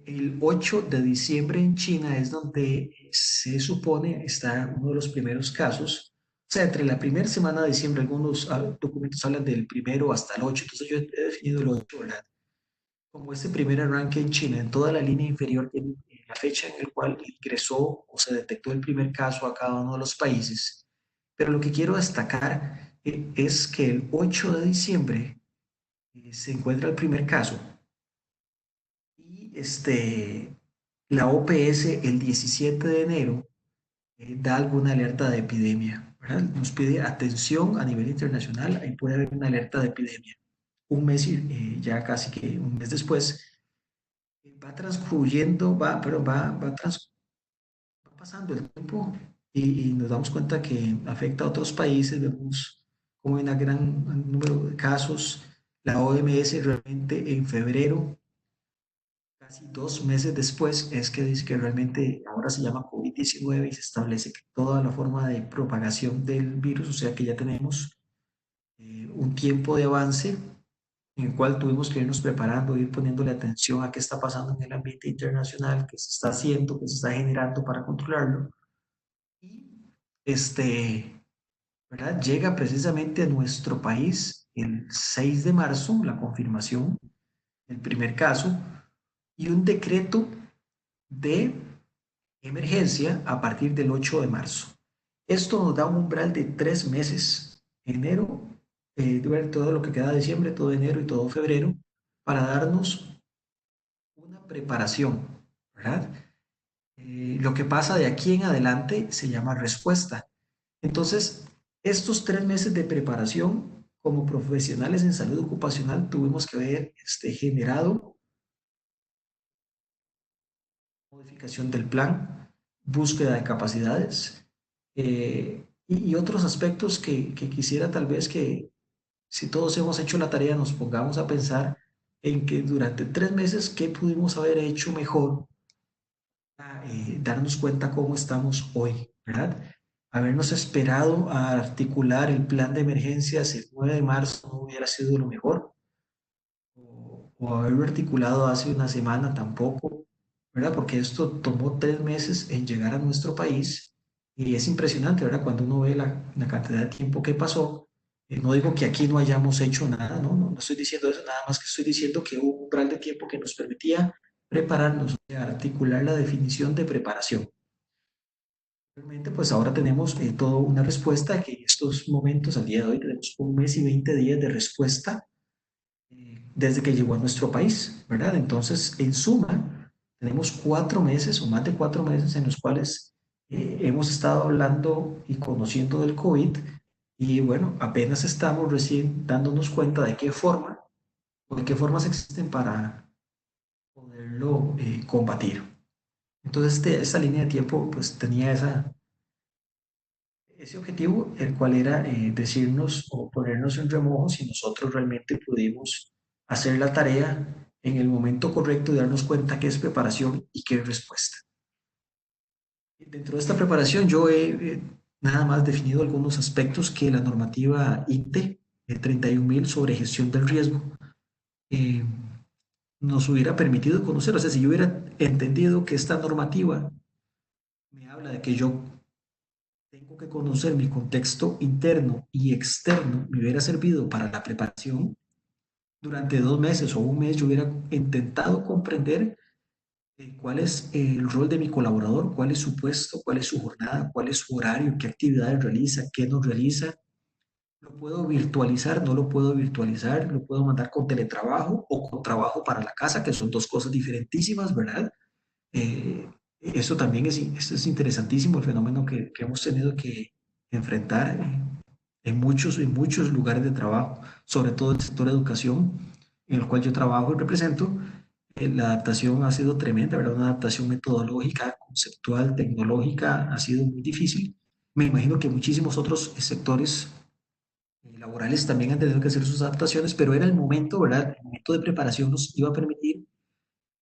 El 8 de diciembre en China es donde se supone está uno de los primeros casos. O sea, entre la primera semana de diciembre, algunos documentos hablan del primero hasta el 8, entonces yo he definido el 8, ¿verdad? Como este primer arranque en China, en toda la línea inferior tiene la fecha en la cual ingresó o se detectó el primer caso a cada uno de los países. Pero lo que quiero destacar es que el 8 de diciembre se encuentra el primer caso y la OPS el 17 de enero da alguna alerta de epidemia, ¿verdad? Nos pide atención a nivel internacional, ahí puede haber una alerta de epidemia. Un mes, ya casi que un mes después, va transcurriendo, va pasando el tiempo y nos damos cuenta que afecta a otros países, vemos como hay un gran número de casos. La OMS realmente en febrero casi 2 meses después es que dice que realmente ahora se llama COVID-19 y se establece que toda la forma de propagación del virus, o sea que ya tenemos un tiempo de avance en el cual tuvimos que irnos preparando, ir poniéndole atención a qué está pasando en el ambiente internacional, qué se está haciendo, qué se está generando para controlarlo. Y ¿verdad? Llega precisamente a nuestro país el 6 de marzo, la confirmación, el primer caso, y un decreto de emergencia a partir del 8 de marzo. Esto nos da un umbral de 3 meses, enero, todo lo que queda de diciembre, todo enero y todo febrero, para darnos una preparación, ¿verdad? Lo que pasa de aquí en adelante se llama respuesta. Entonces, estos 3 meses de preparación como profesionales en salud ocupacional tuvimos que haber generado modificación del plan, búsqueda de capacidades y otros aspectos que quisiera tal vez que si todos hemos hecho la tarea nos pongamos a pensar en que durante 3 meses qué pudimos haber hecho mejor para darnos cuenta cómo estamos hoy, ¿verdad? Habernos esperado a articular el plan de emergencias el 9 de marzo no hubiera sido lo mejor, o haberlo articulado hace una semana tampoco, ¿verdad? Porque esto tomó 3 meses en llegar a nuestro país y es impresionante, ¿verdad? Cuando uno ve la cantidad de tiempo que pasó, no digo que aquí no hayamos hecho nada, no estoy diciendo eso, nada más que estoy diciendo que hubo un umbral de tiempo que nos permitía prepararnos, articular la definición de preparación. Realmente, pues ahora tenemos toda una respuesta que en estos momentos, al día de hoy, tenemos 1 mes y 20 días de respuesta desde que llegó a nuestro país, ¿verdad? Entonces, en suma, tenemos 4 meses o más de 4 meses en los cuales hemos estado hablando y conociendo del COVID y bueno, apenas estamos recién dándonos cuenta de qué forma o de qué formas existen para poderlo combatir. Entonces, esta línea de tiempo pues tenía ese objetivo, el cual era decirnos o ponernos en remojo si nosotros realmente pudimos hacer la tarea en el momento correcto y darnos cuenta qué es preparación y qué es respuesta. Dentro de esta preparación yo he nada más definido algunos aspectos que la normativa INTE 31.000 sobre gestión del riesgo eh, nos hubiera permitido conocer. O sea, si yo hubiera entendido que esta normativa me habla de que yo tengo que conocer mi contexto interno y externo, me hubiera servido para la preparación. Durante 2 meses o un mes yo hubiera intentado comprender cuál es el rol de mi colaborador, cuál es su puesto, cuál es su jornada, cuál es su horario, qué actividades realiza, qué no realiza. ¿Lo puedo virtualizar? ¿No lo puedo virtualizar? ¿Lo puedo mandar con teletrabajo o con trabajo para la casa? Que son dos cosas diferentísimas, ¿verdad? Eso también es interesantísimo, el fenómeno que hemos tenido que enfrentar en muchos lugares de trabajo, sobre todo el sector de educación, en el cual yo trabajo y represento. La adaptación ha sido tremenda, ¿verdad? Una adaptación metodológica, conceptual, tecnológica, ha sido muy difícil. Me imagino que muchísimos otros sectores laborales también han tenido que hacer sus adaptaciones, pero era el momento, ¿verdad? El momento de preparación nos iba a permitir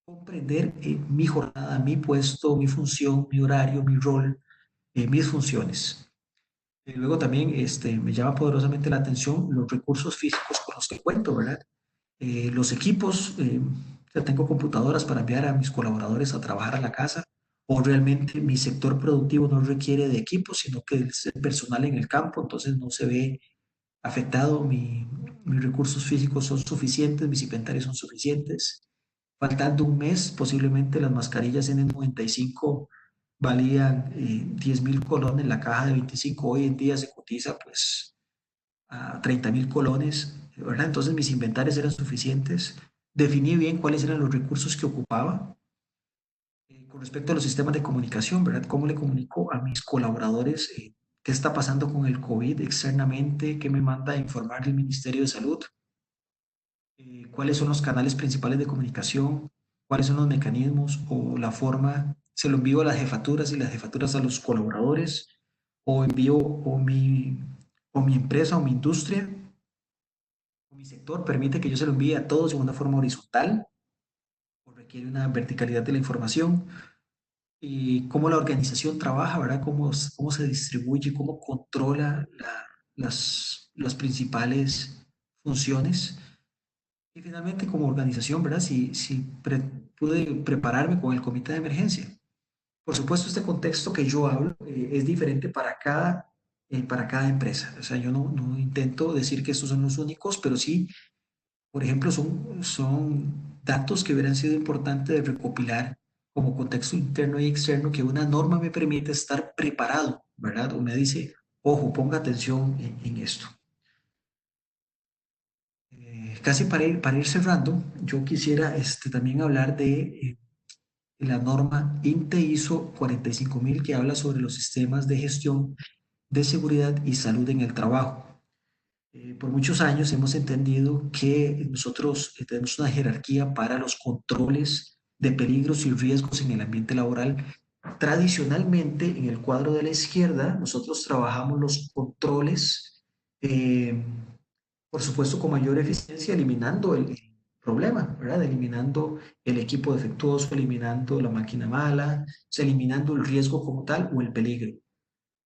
comprender mi jornada, mi puesto, mi función, mi horario, mi rol, mis funciones. Luego también me llama poderosamente la atención los recursos físicos con los que cuento, ¿verdad? Los equipos, ya tengo computadoras para enviar a mis colaboradores a trabajar a la casa, o realmente mi sector productivo no requiere de equipos, sino que es el personal en el campo, entonces no se ve afectado, mis recursos físicos son suficientes, mis inventarios son suficientes. Faltando un mes, posiblemente las mascarillas N95 valían 10.000 colones, la caja de 25 hoy en día se cotiza pues a 30.000 colones, ¿verdad? Entonces mis inventarios eran suficientes, definí bien cuáles eran los recursos que ocupaba. Con respecto a los sistemas de comunicación, ¿verdad? ¿Cómo le comunico a mis colaboradores qué está pasando con el COVID externamente? ¿Qué me manda a informar el Ministerio de Salud? ¿Cuáles son los canales principales de comunicación? ¿Cuáles son los mecanismos o la forma? ¿Se lo envío a las jefaturas y las jefaturas a los colaboradores? ¿O envío o mi empresa o mi industria o mi sector permite que yo se lo envíe a todos de una forma horizontal? requiere una verticalidad de la información, y cómo la organización trabaja, ¿verdad? Cómo se distribuye, cómo controla las principales funciones. Y finalmente, como organización, ¿verdad? Si pude prepararme con el comité de emergencia. Por supuesto, este contexto que yo hablo es diferente para cada empresa. O sea, yo no intento decir que estos son los únicos, pero sí, por ejemplo, son datos que hubieran sido importantes de recopilar como contexto interno y externo, que una norma me permite estar preparado, ¿verdad? O me dice, ojo, ponga atención en esto. Casi para ir cerrando, yo quisiera también hablar de la norma INTE ISO 45000, que habla sobre los sistemas de gestión de seguridad y salud en el trabajo. Por muchos años hemos entendido que nosotros tenemos una jerarquía para los controles de peligros y riesgos en el ambiente laboral. Tradicionalmente, en el cuadro de la izquierda, nosotros trabajamos los controles, eh, por supuesto, con mayor eficiencia, eliminando el problema, ¿verdad? Eliminando el equipo defectuoso, eliminando la máquina mala, o sea, eliminando el riesgo como tal o el peligro.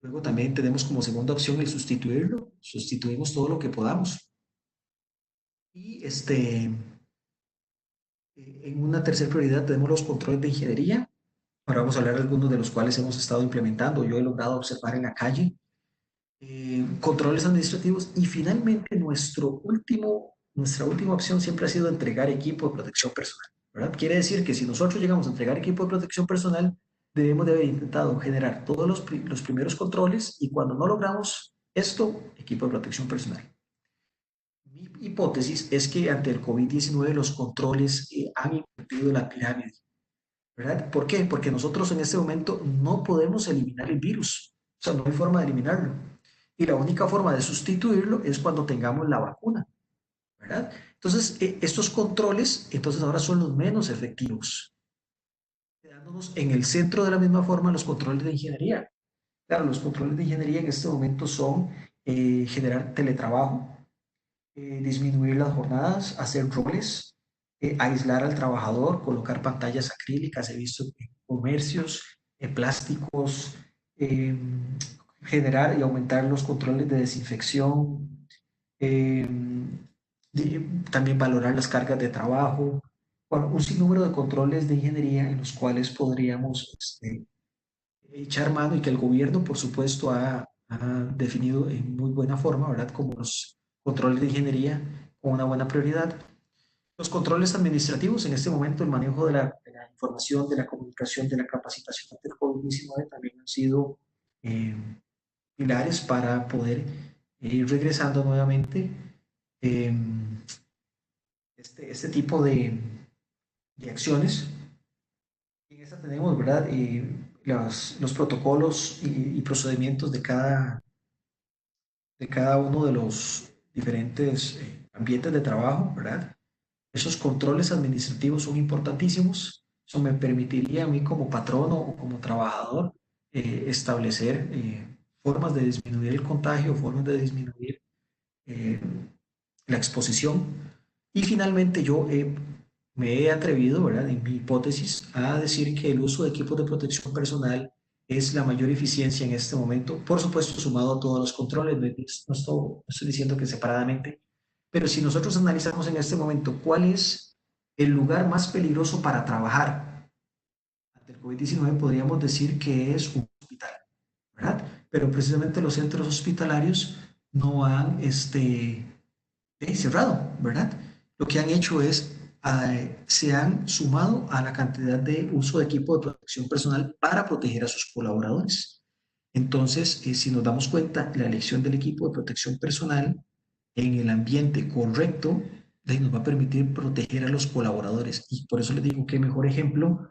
Luego también tenemos como segunda opción el sustituirlo, sustituimos todo lo que podamos. Y en una tercera prioridad tenemos los controles de ingeniería. Ahora vamos a hablar de algunos de los cuales hemos estado implementando, yo he logrado observar en la calle. Controles administrativos y finalmente nuestra última opción siempre ha sido entregar equipo de protección personal, ¿verdad? Quiere decir que si nosotros llegamos a entregar equipo de protección personal, debemos de haber intentado generar todos los primeros controles, y cuando no logramos esto, equipo de protección personal. Mi hipótesis es que ante el COVID-19 los controles han invertido la pirámide, ¿verdad? ¿Por qué? Porque nosotros en este momento no podemos eliminar el virus, o sea, no hay forma de eliminarlo. Y la única forma de sustituirlo es cuando tengamos la vacuna, ¿verdad? Entonces, estos controles, entonces ahora son los menos efectivos, quedándonos en el centro de la misma forma los controles de ingeniería. Claro, los controles de ingeniería en este momento son generar teletrabajo, disminuir las jornadas, hacer roles, aislar al trabajador, colocar pantallas acrílicas, he visto en comercios, plásticos, generar y aumentar los controles de desinfección, eh, también valorar las cargas de trabajo, bueno, un sinnúmero de controles de ingeniería en los cuales podríamos echar mano, y que el gobierno, por supuesto, ha definido en muy buena forma, ¿verdad? Como los controles de ingeniería con una buena prioridad. Los controles administrativos, en este momento el manejo de la información, de la comunicación, de la capacitación del COVID-19 también han sido eh, pilares para poder ir regresando nuevamente eh, este tipo de acciones. Y en esta tenemos, ¿verdad? Los protocolos y procedimientos de cada uno de los diferentes ambientes de trabajo, ¿verdad? Esos controles administrativos son importantísimos. Eso me permitiría a mí como patrono o como trabajador establecer formas de disminuir el contagio, formas de disminuir eh, la exposición. Y finalmente yo me he atrevido, ¿verdad?, en mi hipótesis, a decir que el uso de equipos de protección personal es la mayor eficiencia en este momento, por supuesto sumado a todos los controles, no estoy diciendo que separadamente, pero si nosotros analizamos en este momento cuál es el lugar más peligroso para trabajar ante el COVID-19, podríamos decir que es un hospital, ¿verdad? Pero precisamente los centros hospitalarios no han cerrado, ¿verdad? Lo que han hecho es, se han sumado a la cantidad de uso de equipo de protección personal para proteger a sus colaboradores. Entonces, si nos damos cuenta, la elección del equipo de protección personal en el ambiente correcto nos va a permitir proteger a los colaboradores. Y por eso les digo que mejor ejemplo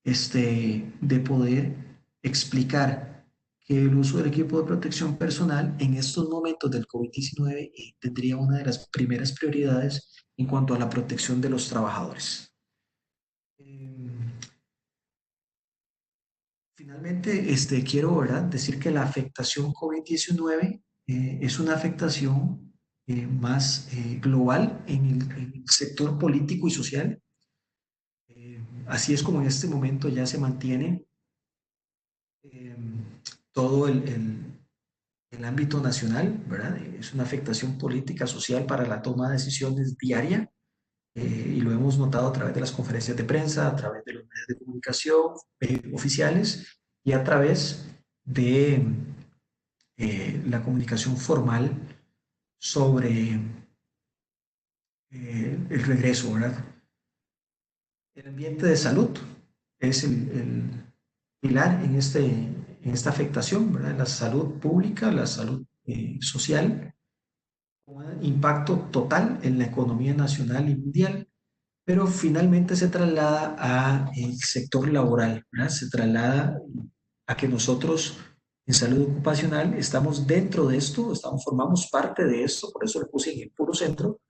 de poder explicar que el uso del equipo de protección personal en estos momentos del COVID-19 tendría una de las primeras prioridades en cuanto a la protección de los trabajadores. Finalmente, quiero, ¿verdad?, decir que la afectación COVID-19 es una afectación más global en el sector político y social. así es como en este momento ya se mantiene todo el ámbito nacional, ¿verdad? Es una afectación política, social para la toma de decisiones diaria, y lo hemos notado a través de las conferencias de prensa, a través de los medios de comunicación oficiales y a través de la comunicación formal sobre el regreso, ¿verdad? El ambiente de salud es el pilar en esta afectación, ¿verdad? La salud pública, la salud social, con un impacto total en la economía nacional y mundial, pero finalmente se traslada al sector laboral, ¿verdad? Se traslada a que nosotros en salud ocupacional estamos dentro de esto, formamos parte de esto, por eso lo puse en el puro centro,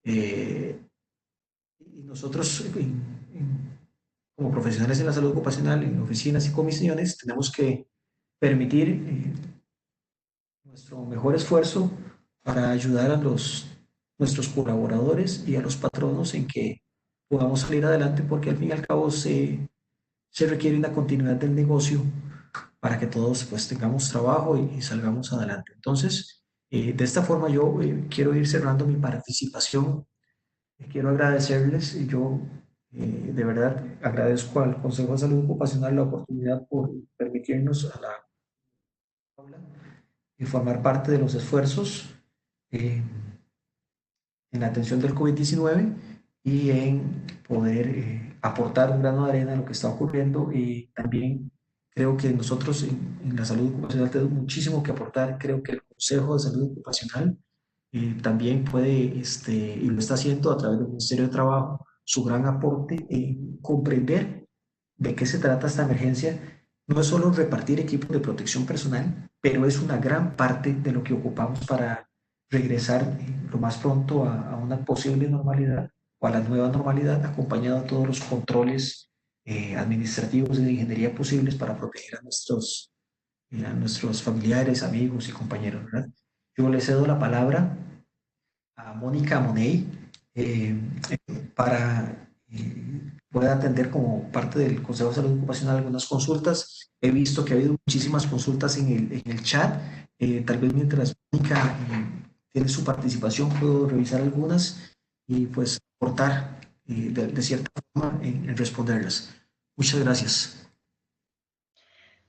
y nosotros como profesionales en la salud ocupacional, en oficinas y comisiones, tenemos que permitir nuestro mejor esfuerzo para ayudar a nuestros colaboradores y a los patronos en que podamos salir adelante, porque al fin y al cabo se requiere una continuidad del negocio para que todos pues tengamos trabajo y salgamos adelante. Entonces, de esta forma yo quiero ir cerrando mi participación. Quiero agradecerles y yo de verdad agradezco al Consejo de Salud Ocupacional la oportunidad por permitirnos a la aula y formar parte de los esfuerzos eh, en la atención del COVID-19 y en poder aportar un grano de arena a lo que está ocurriendo. Y también creo que nosotros en la salud ocupacional tenemos muchísimo que aportar. Creo que el Consejo de Salud Ocupacional también puede, y lo está haciendo a través del Ministerio de Trabajo, su gran aporte en comprender de qué se trata esta emergencia. No es solo repartir equipos de protección personal, pero es una gran parte de lo que ocupamos para regresar lo más pronto a una posible normalidad o a la nueva normalidad, acompañado de todos los controles administrativos y de ingeniería posibles para proteger a nuestros familiares, amigos y compañeros, ¿verdad? Yo le cedo la palabra a Mónica Money para poder atender como parte del Consejo de Salud Ocupacional algunas consultas. He visto que ha habido muchísimas consultas en el chat. Tal vez mientras Mónica tiene su participación puedo revisar algunas y pues aportar de cierta forma en responderlas. Muchas gracias.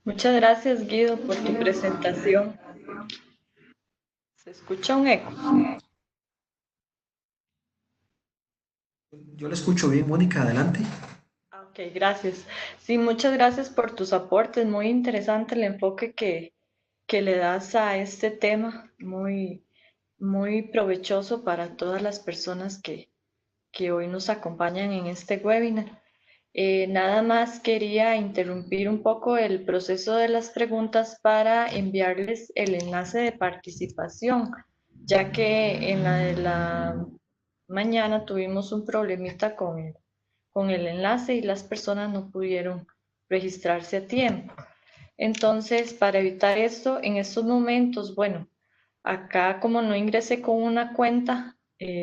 Muchas gracias, Guido, por tu presentación. ¿Se escucha un eco? Yo le escucho bien, Mónica, adelante. Ok, gracias. Sí, muchas gracias por tus aportes. Muy interesante el enfoque que le das a este tema. Muy, muy provechoso para todas las personas que hoy nos acompañan en este webinar. Nada más quería interrumpir un poco el proceso de las preguntas para enviarles el enlace de participación, ya que en la de la mañana tuvimos un problemita con el enlace y las personas no pudieron registrarse a tiempo. Entonces, para evitar esto, en estos momentos, bueno, acá como no ingresé con una cuenta,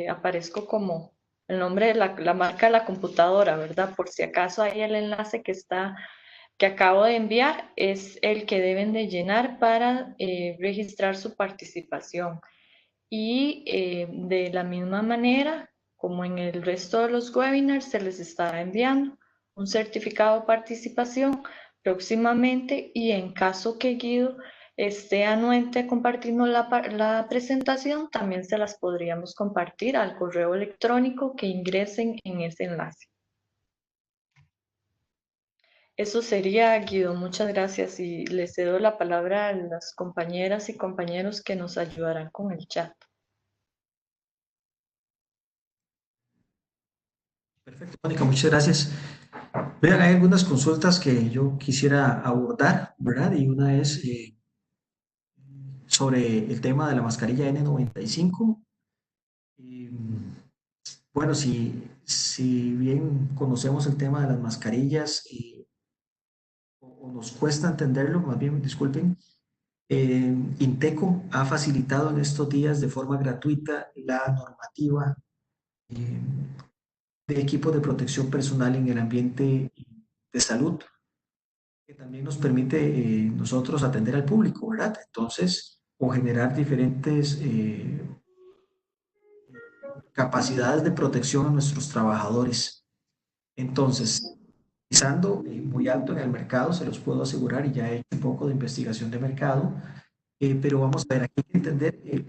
aparezco como el nombre de la marca de la computadora, ¿verdad? Por si acaso ahí el enlace que acabo de enviar es el que deben de llenar para registrar su participación. Y de la misma manera, como en el resto de los webinars, se les estará enviando un certificado de participación próximamente, y en caso que Guido esté anuente compartiendo la presentación, también se las podríamos compartir al correo electrónico que ingresen en ese enlace. Eso sería, Guido. Muchas gracias, y les cedo la palabra a las compañeras y compañeros que nos ayudarán con el chat. Perfecto, Mónica, muchas gracias. Vean, hay algunas consultas que yo quisiera abordar, ¿verdad? Y una es sobre el tema de la mascarilla N95. Bueno, si bien conocemos el tema de las mascarillas o nos cuesta entenderlo, más bien, disculpen, Inteco ha facilitado en estos días de forma gratuita la normativa de equipos de protección personal en el ambiente de salud, que también nos permite nosotros atender al público, ¿verdad? Entonces, o generar diferentes capacidades de protección a nuestros trabajadores. Entonces, pisando muy alto en el mercado, se los puedo asegurar, y ya he hecho un poco de investigación de mercado, pero vamos a ver, aquí hay que entender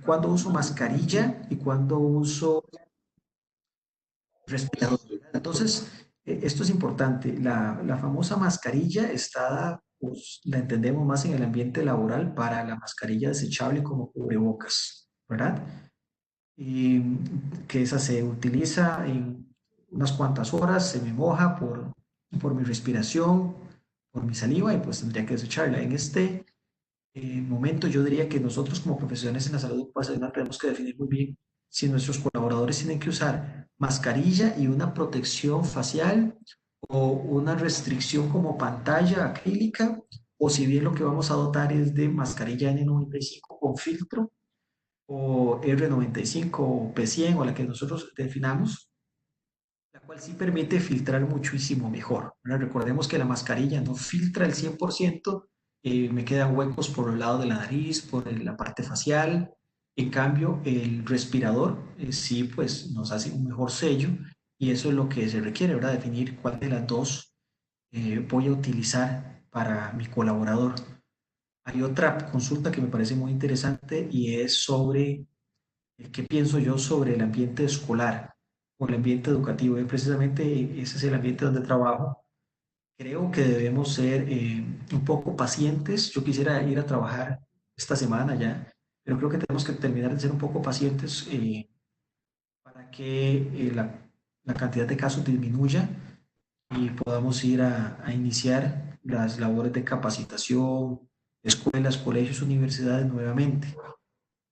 cuándo uso mascarilla y cuándo uso respirador. Entonces, esto es importante. La famosa mascarilla está, pues, la entendemos más en el ambiente laboral para la mascarilla desechable como cubrebocas, ¿verdad? Y que esa se utiliza en unas cuantas horas, se me moja por mi respiración, por mi saliva, y pues tendría que desecharla. En este momento yo diría que nosotros como profesionales en la salud ocupacional tenemos que definir muy bien si nuestros colaboradores tienen que usar mascarilla y una protección facial o una restricción como pantalla acrílica, o si bien lo que vamos a dotar es de mascarilla N95 con filtro o R95 o P100 o la que nosotros definamos, la cual sí permite filtrar muchísimo mejor. Bueno, recordemos que la mascarilla no filtra el 100%, me quedan huecos por el lado de la nariz, por la parte facial. En cambio, el respirador sí pues nos hace un mejor sello, y eso es lo que se requiere, ¿verdad? Definir cuál de las dos voy a utilizar para mi colaborador. Hay otra consulta que me parece muy interesante, y es sobre qué pienso yo sobre el ambiente escolar o el ambiente educativo. Y precisamente ese es el ambiente donde trabajo. Creo que debemos ser un poco pacientes. Yo quisiera ir a trabajar esta semana ya, pero creo que tenemos que terminar de ser un poco pacientes para que la cantidad de casos disminuya y podamos ir a iniciar las labores de capacitación, escuelas, colegios, universidades nuevamente.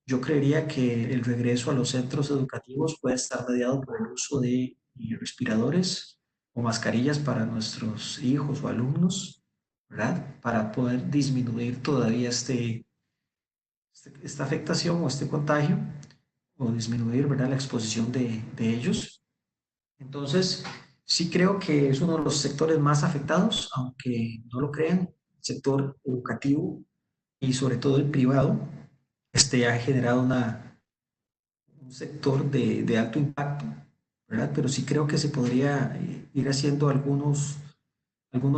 Yo creería que el regreso a los centros educativos puede estar mediado por el uso de respiradores o mascarillas para nuestros hijos o alumnos, ¿verdad? Para poder disminuir todavía esta afectación o este contagio, o disminuir, ¿verdad?, la exposición de ellos. Entonces, sí creo que es uno de los sectores más afectados, aunque no lo crean, el sector educativo y sobre todo el privado, ha generado un sector de alto impacto, ¿verdad? Pero sí creo que se podría ir haciendo algunos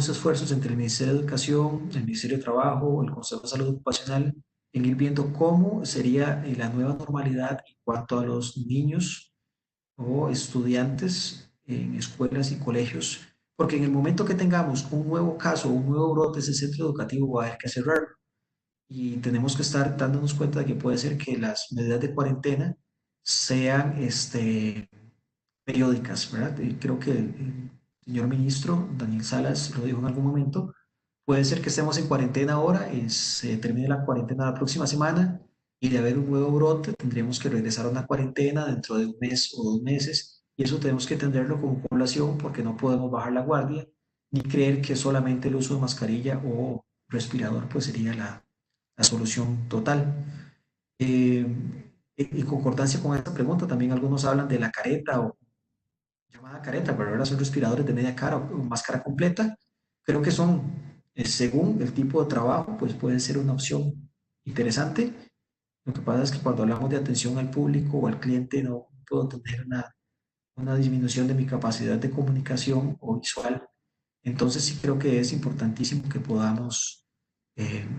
esfuerzos entre el Ministerio de Educación, el Ministerio de Trabajo, el Consejo de Salud Ocupacional, en ir viendo cómo sería la nueva normalidad en cuanto a los niños o estudiantes en escuelas y colegios, porque en el momento que tengamos un nuevo caso, un nuevo brote, ese centro educativo va a haber que cerrarlo, y tenemos que estar dándonos cuenta de que puede ser que las medidas de cuarentena sean periódicas, ¿verdad? Creo que el señor ministro Daniel Salas lo dijo en algún momento. Puede ser que estemos en cuarentena ahora, se termine la cuarentena la próxima semana, y de haber un nuevo brote tendríamos que regresar a una cuarentena dentro de un mes o 2 meses, y eso tenemos que entenderlo como población, porque no podemos bajar la guardia ni creer que solamente el uso de mascarilla o respirador pues sería la solución total. Eh, en concordancia con esta pregunta, también algunos hablan de la careta o llamada careta, pero ahora son respiradores de media cara o máscara completa. Creo que son, según el tipo de trabajo, pues pueden ser una opción interesante. Lo que pasa es que cuando hablamos de atención al público o al cliente, no puedo tener una disminución de mi capacidad de comunicación o visual. Entonces sí creo que es importantísimo que podamos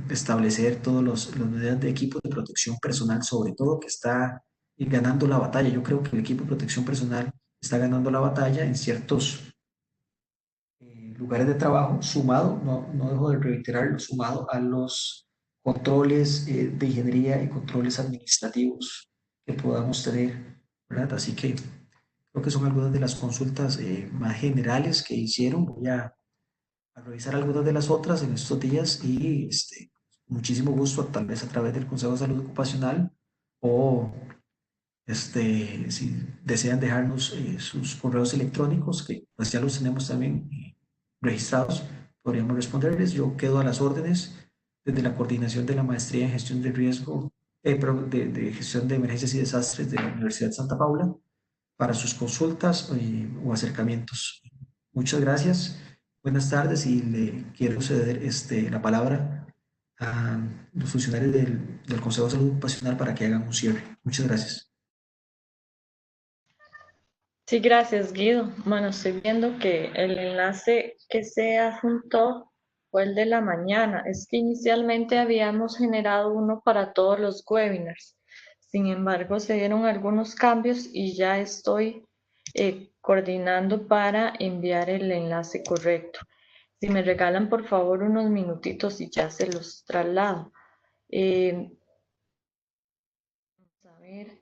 establecer todas las medidas de equipo de protección personal, sobre todo que está ganando la batalla. Yo creo que el equipo de protección personal está ganando la batalla en ciertos lugares de trabajo, sumado, no dejo de reiterarlo, sumado a los controles de ingeniería y controles administrativos que podamos tener, ¿verdad? Así que creo que son algunas de las consultas más generales que hicieron. Voy a revisar algunas de las otras en estos días, y muchísimo gusto, tal vez a través del Consejo de Salud Ocupacional, o si desean dejarnos sus correos electrónicos, que pues ya los tenemos también registrados, podríamos responderles. Yo quedo a las órdenes desde la coordinación de la maestría en gestión de riesgo, de gestión de emergencias y desastres de la Universidad de Santa Paula, para sus consultas o acercamientos. Muchas gracias. Buenas tardes y le quiero ceder la palabra a los funcionarios del Consejo de Salud Ocupacional para que hagan un cierre. Muchas gracias. Sí, gracias, Guido. Bueno, estoy viendo que el enlace que se adjuntó fue el de la mañana. Es que inicialmente habíamos generado uno para todos los webinars. Sin embargo, se dieron algunos cambios y ya estoy coordinando para enviar el enlace correcto. Si me regalan, por favor, unos minutitos y ya se los traslado. Vamos a ver.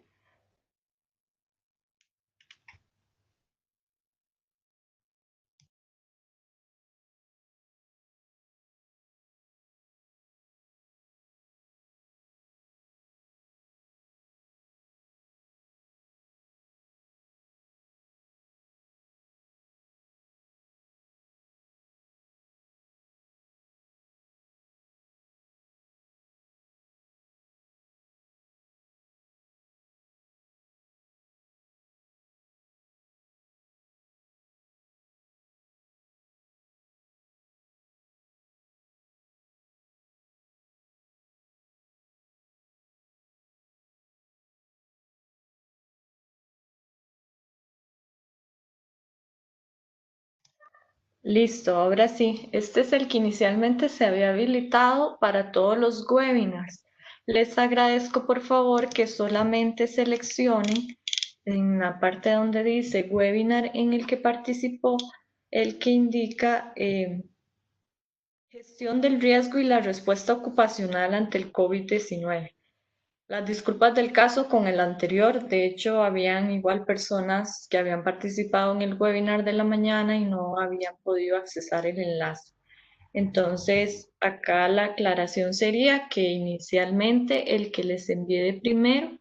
Listo, ahora sí. Este es el que inicialmente se había habilitado para todos los webinars. Les agradezco por favor que solamente seleccionen en la parte donde dice webinar en el que participó, el que indica gestión del riesgo y la respuesta ocupacional ante el COVID-19. Las disculpas del caso con el anterior, de hecho habían igual personas que habían participado en el webinar de la mañana y no habían podido accesar el enlace. Entonces, acá la aclaración sería que inicialmente el que les envié de primero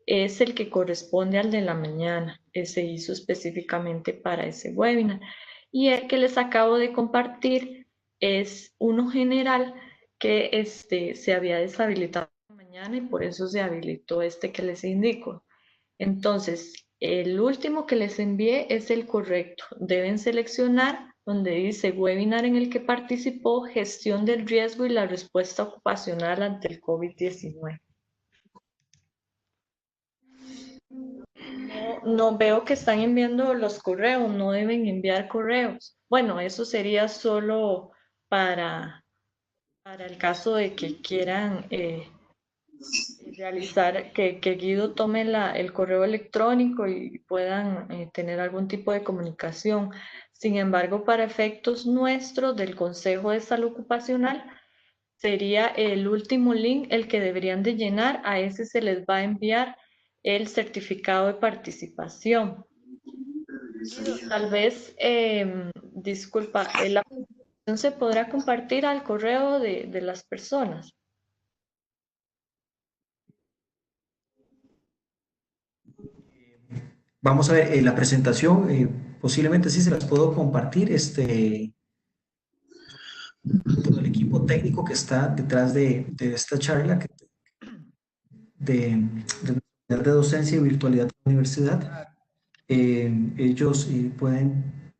es el que corresponde al de la mañana. Se hizo específicamente para ese webinar. Y el que les acabo de compartir es uno general que se había deshabilitado mañana y por eso se habilitó este que les indico. Entonces, el último que les envié es el correcto. Deben seleccionar donde dice webinar en el que participó, gestión del riesgo y la respuesta ocupacional ante el COVID-19. No veo que están enviando los correos, no deben enviar correos. Bueno, eso sería solo para el caso de que quieran realizar, que Guido tome el correo electrónico y puedan tener algún tipo de comunicación. Sin embargo, para efectos nuestros del Consejo de Salud Ocupacional, sería el último link el que deberían de llenar. A ese se les va a enviar el certificado de participación. Tal vez, disculpa, la presentación se podrá compartir al correo de las personas. Vamos a ver la presentación, posiblemente sí se las puedo compartir, todo el equipo técnico que está detrás de esta charla de docencia y virtualidad de la universidad. Ellos pueden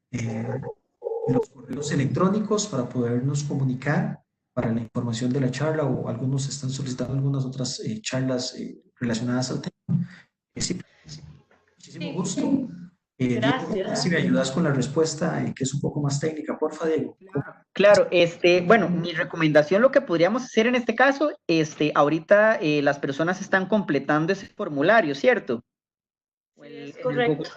los correos electrónicos para podernos comunicar para la información de la charla, o algunos están solicitando algunas otras charlas relacionadas al tema. Sí, muchísimo gusto. Gracias. Diego, si me ayudas con la respuesta, que es un poco más técnica, porfa, Diego. Claro, bueno, mi recomendación, lo que podríamos hacer en este caso, ahorita las personas están completando ese formulario, ¿cierto? Es correcto.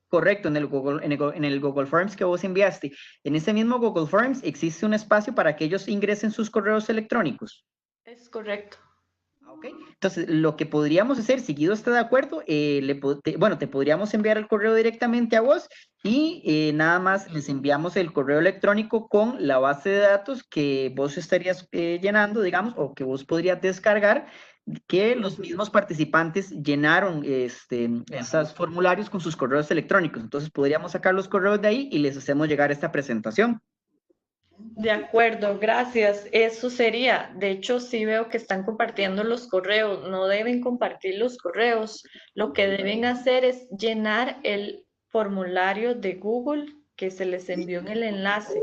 Correcto, en el Google Forms que vos enviaste. En ese mismo Google Forms existe un espacio para que ellos ingresen sus correos electrónicos. Es correcto. Okay. Entonces, lo que podríamos hacer, si Guido está de acuerdo, te podríamos enviar el correo directamente a vos y nada más les enviamos el correo electrónico con la base de datos que vos estarías llenando, digamos, o que vos podrías descargar, que los mismos participantes llenaron esos formularios con sus correos electrónicos. Entonces, podríamos sacar los correos de ahí y les hacemos llegar esta presentación. De acuerdo, gracias. Eso sería. De hecho, sí veo que están compartiendo los correos. No deben compartir los correos. Lo que deben hacer es llenar el formulario de Google que se les envió en el enlace.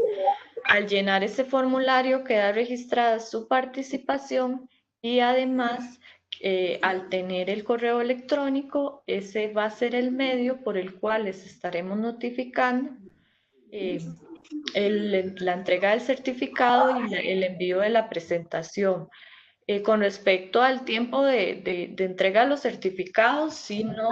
Al llenar ese formulario queda registrada su participación y además, al tener el correo electrónico, ese va a ser el medio por el cual les estaremos notificando eh, la entrega del certificado y el envío de la presentación. Con respecto al tiempo de entrega de los certificados, sí, no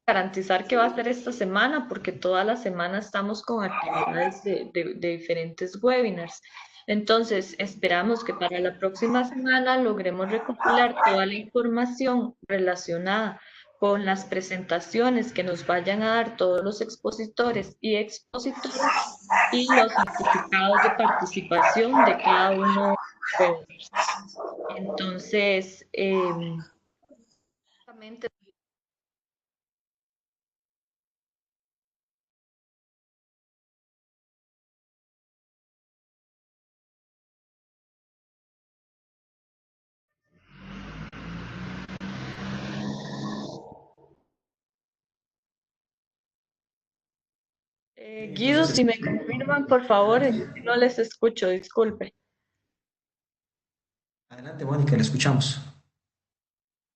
garantizar que va a ser esta semana, porque toda la semana estamos con actividades de diferentes webinars. Entonces, esperamos que para la próxima semana logremos recopilar toda la información relacionada con las presentaciones que nos vayan a dar todos los expositores y expositoras y los certificados de participación de cada uno de los webinars. Entonces, justamente Guido, Entonces, si me confirman, por favor, no les escucho, disculpe. adelante, Mónica, le escuchamos.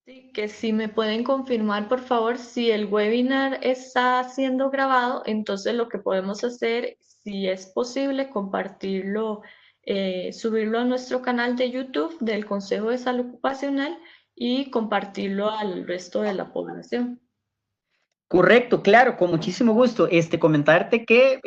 Sí, que si me pueden confirmar, por favor, si el webinar está siendo grabado, entonces lo que podemos hacer, si es posible, compartirlo, subirlo a nuestro canal de YouTube del Consejo de Salud Ocupacional y compartirlo al resto de la población. Correcto, claro, con muchísimo gusto. Comentarte que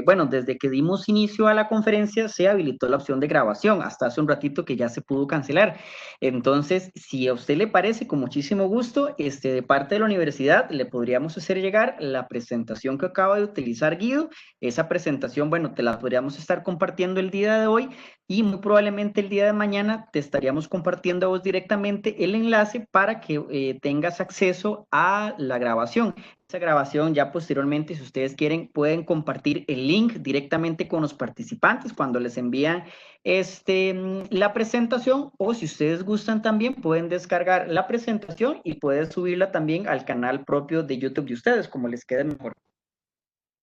bueno, desde que dimos inicio a la conferencia se habilitó la opción de grabación, hasta hace un ratito que ya se pudo cancelar. Entonces, si a usted le parece, con muchísimo gusto, de parte de la universidad le podríamos hacer llegar la presentación que acaba de utilizar Guido. Esa presentación, bueno, te la podríamos estar compartiendo el día de hoy y muy probablemente el día de mañana te estaríamos compartiendo a vos directamente el enlace para que tengas acceso a la grabación. Esa grabación ya posteriormente, si ustedes quieren, pueden compartir el link directamente con los participantes cuando les envían la presentación, o si ustedes gustan también pueden descargar la presentación y pueden subirla también al canal propio de YouTube de ustedes, como les quede mejor.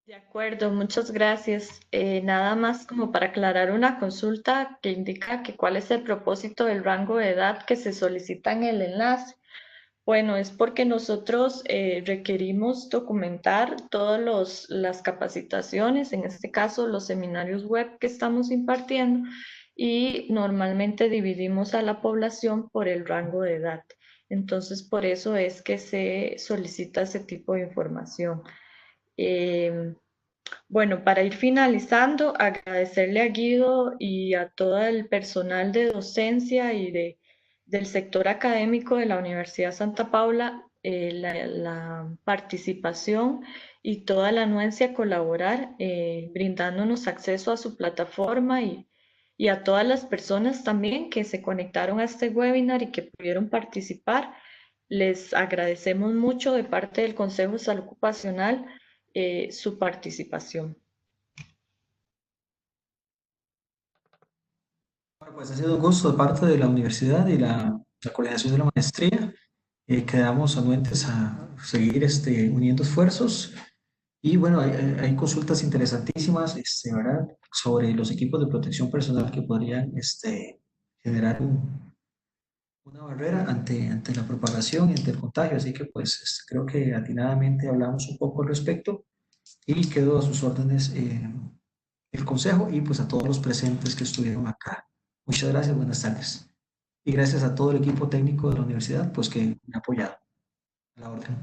De acuerdo, muchas gracias. Nada más como para aclarar una consulta que indica que cuál es el propósito del rango de edad que se solicita en el enlace. Bueno, es porque nosotros requerimos documentar todas las capacitaciones, en este caso los seminarios web que estamos impartiendo, y normalmente dividimos a la población por el rango de edad. Entonces, por eso es que se solicita ese tipo de información. Bueno, para ir finalizando, agradecerle a Guido y a todo el personal de docencia y del sector académico de la Universidad Santa Paula la participación y toda la anuencia a colaborar, brindándonos acceso a su plataforma y a todas las personas también que se conectaron a este webinar y que pudieron participar. Les agradecemos mucho de parte del Consejo de Salud Ocupacional su participación. Bueno, pues ha sido un gusto de parte de la universidad y la coordinación de la maestría. Quedamos anuentes a seguir uniendo esfuerzos. Y bueno, hay consultas interesantísimas, ¿verdad? Sobre los equipos de protección personal que podrían generar una barrera ante la propagación y ante el contagio. Así que pues creo que atinadamente hablamos un poco al respecto y quedo a sus órdenes el consejo y pues a todos los presentes que estuvieron acá. Muchas gracias, buenas tardes. Y gracias a todo el equipo técnico de la universidad pues que me ha apoyado. A la orden.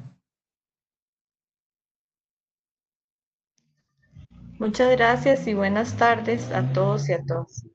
Muchas gracias y buenas tardes a todos y a todas.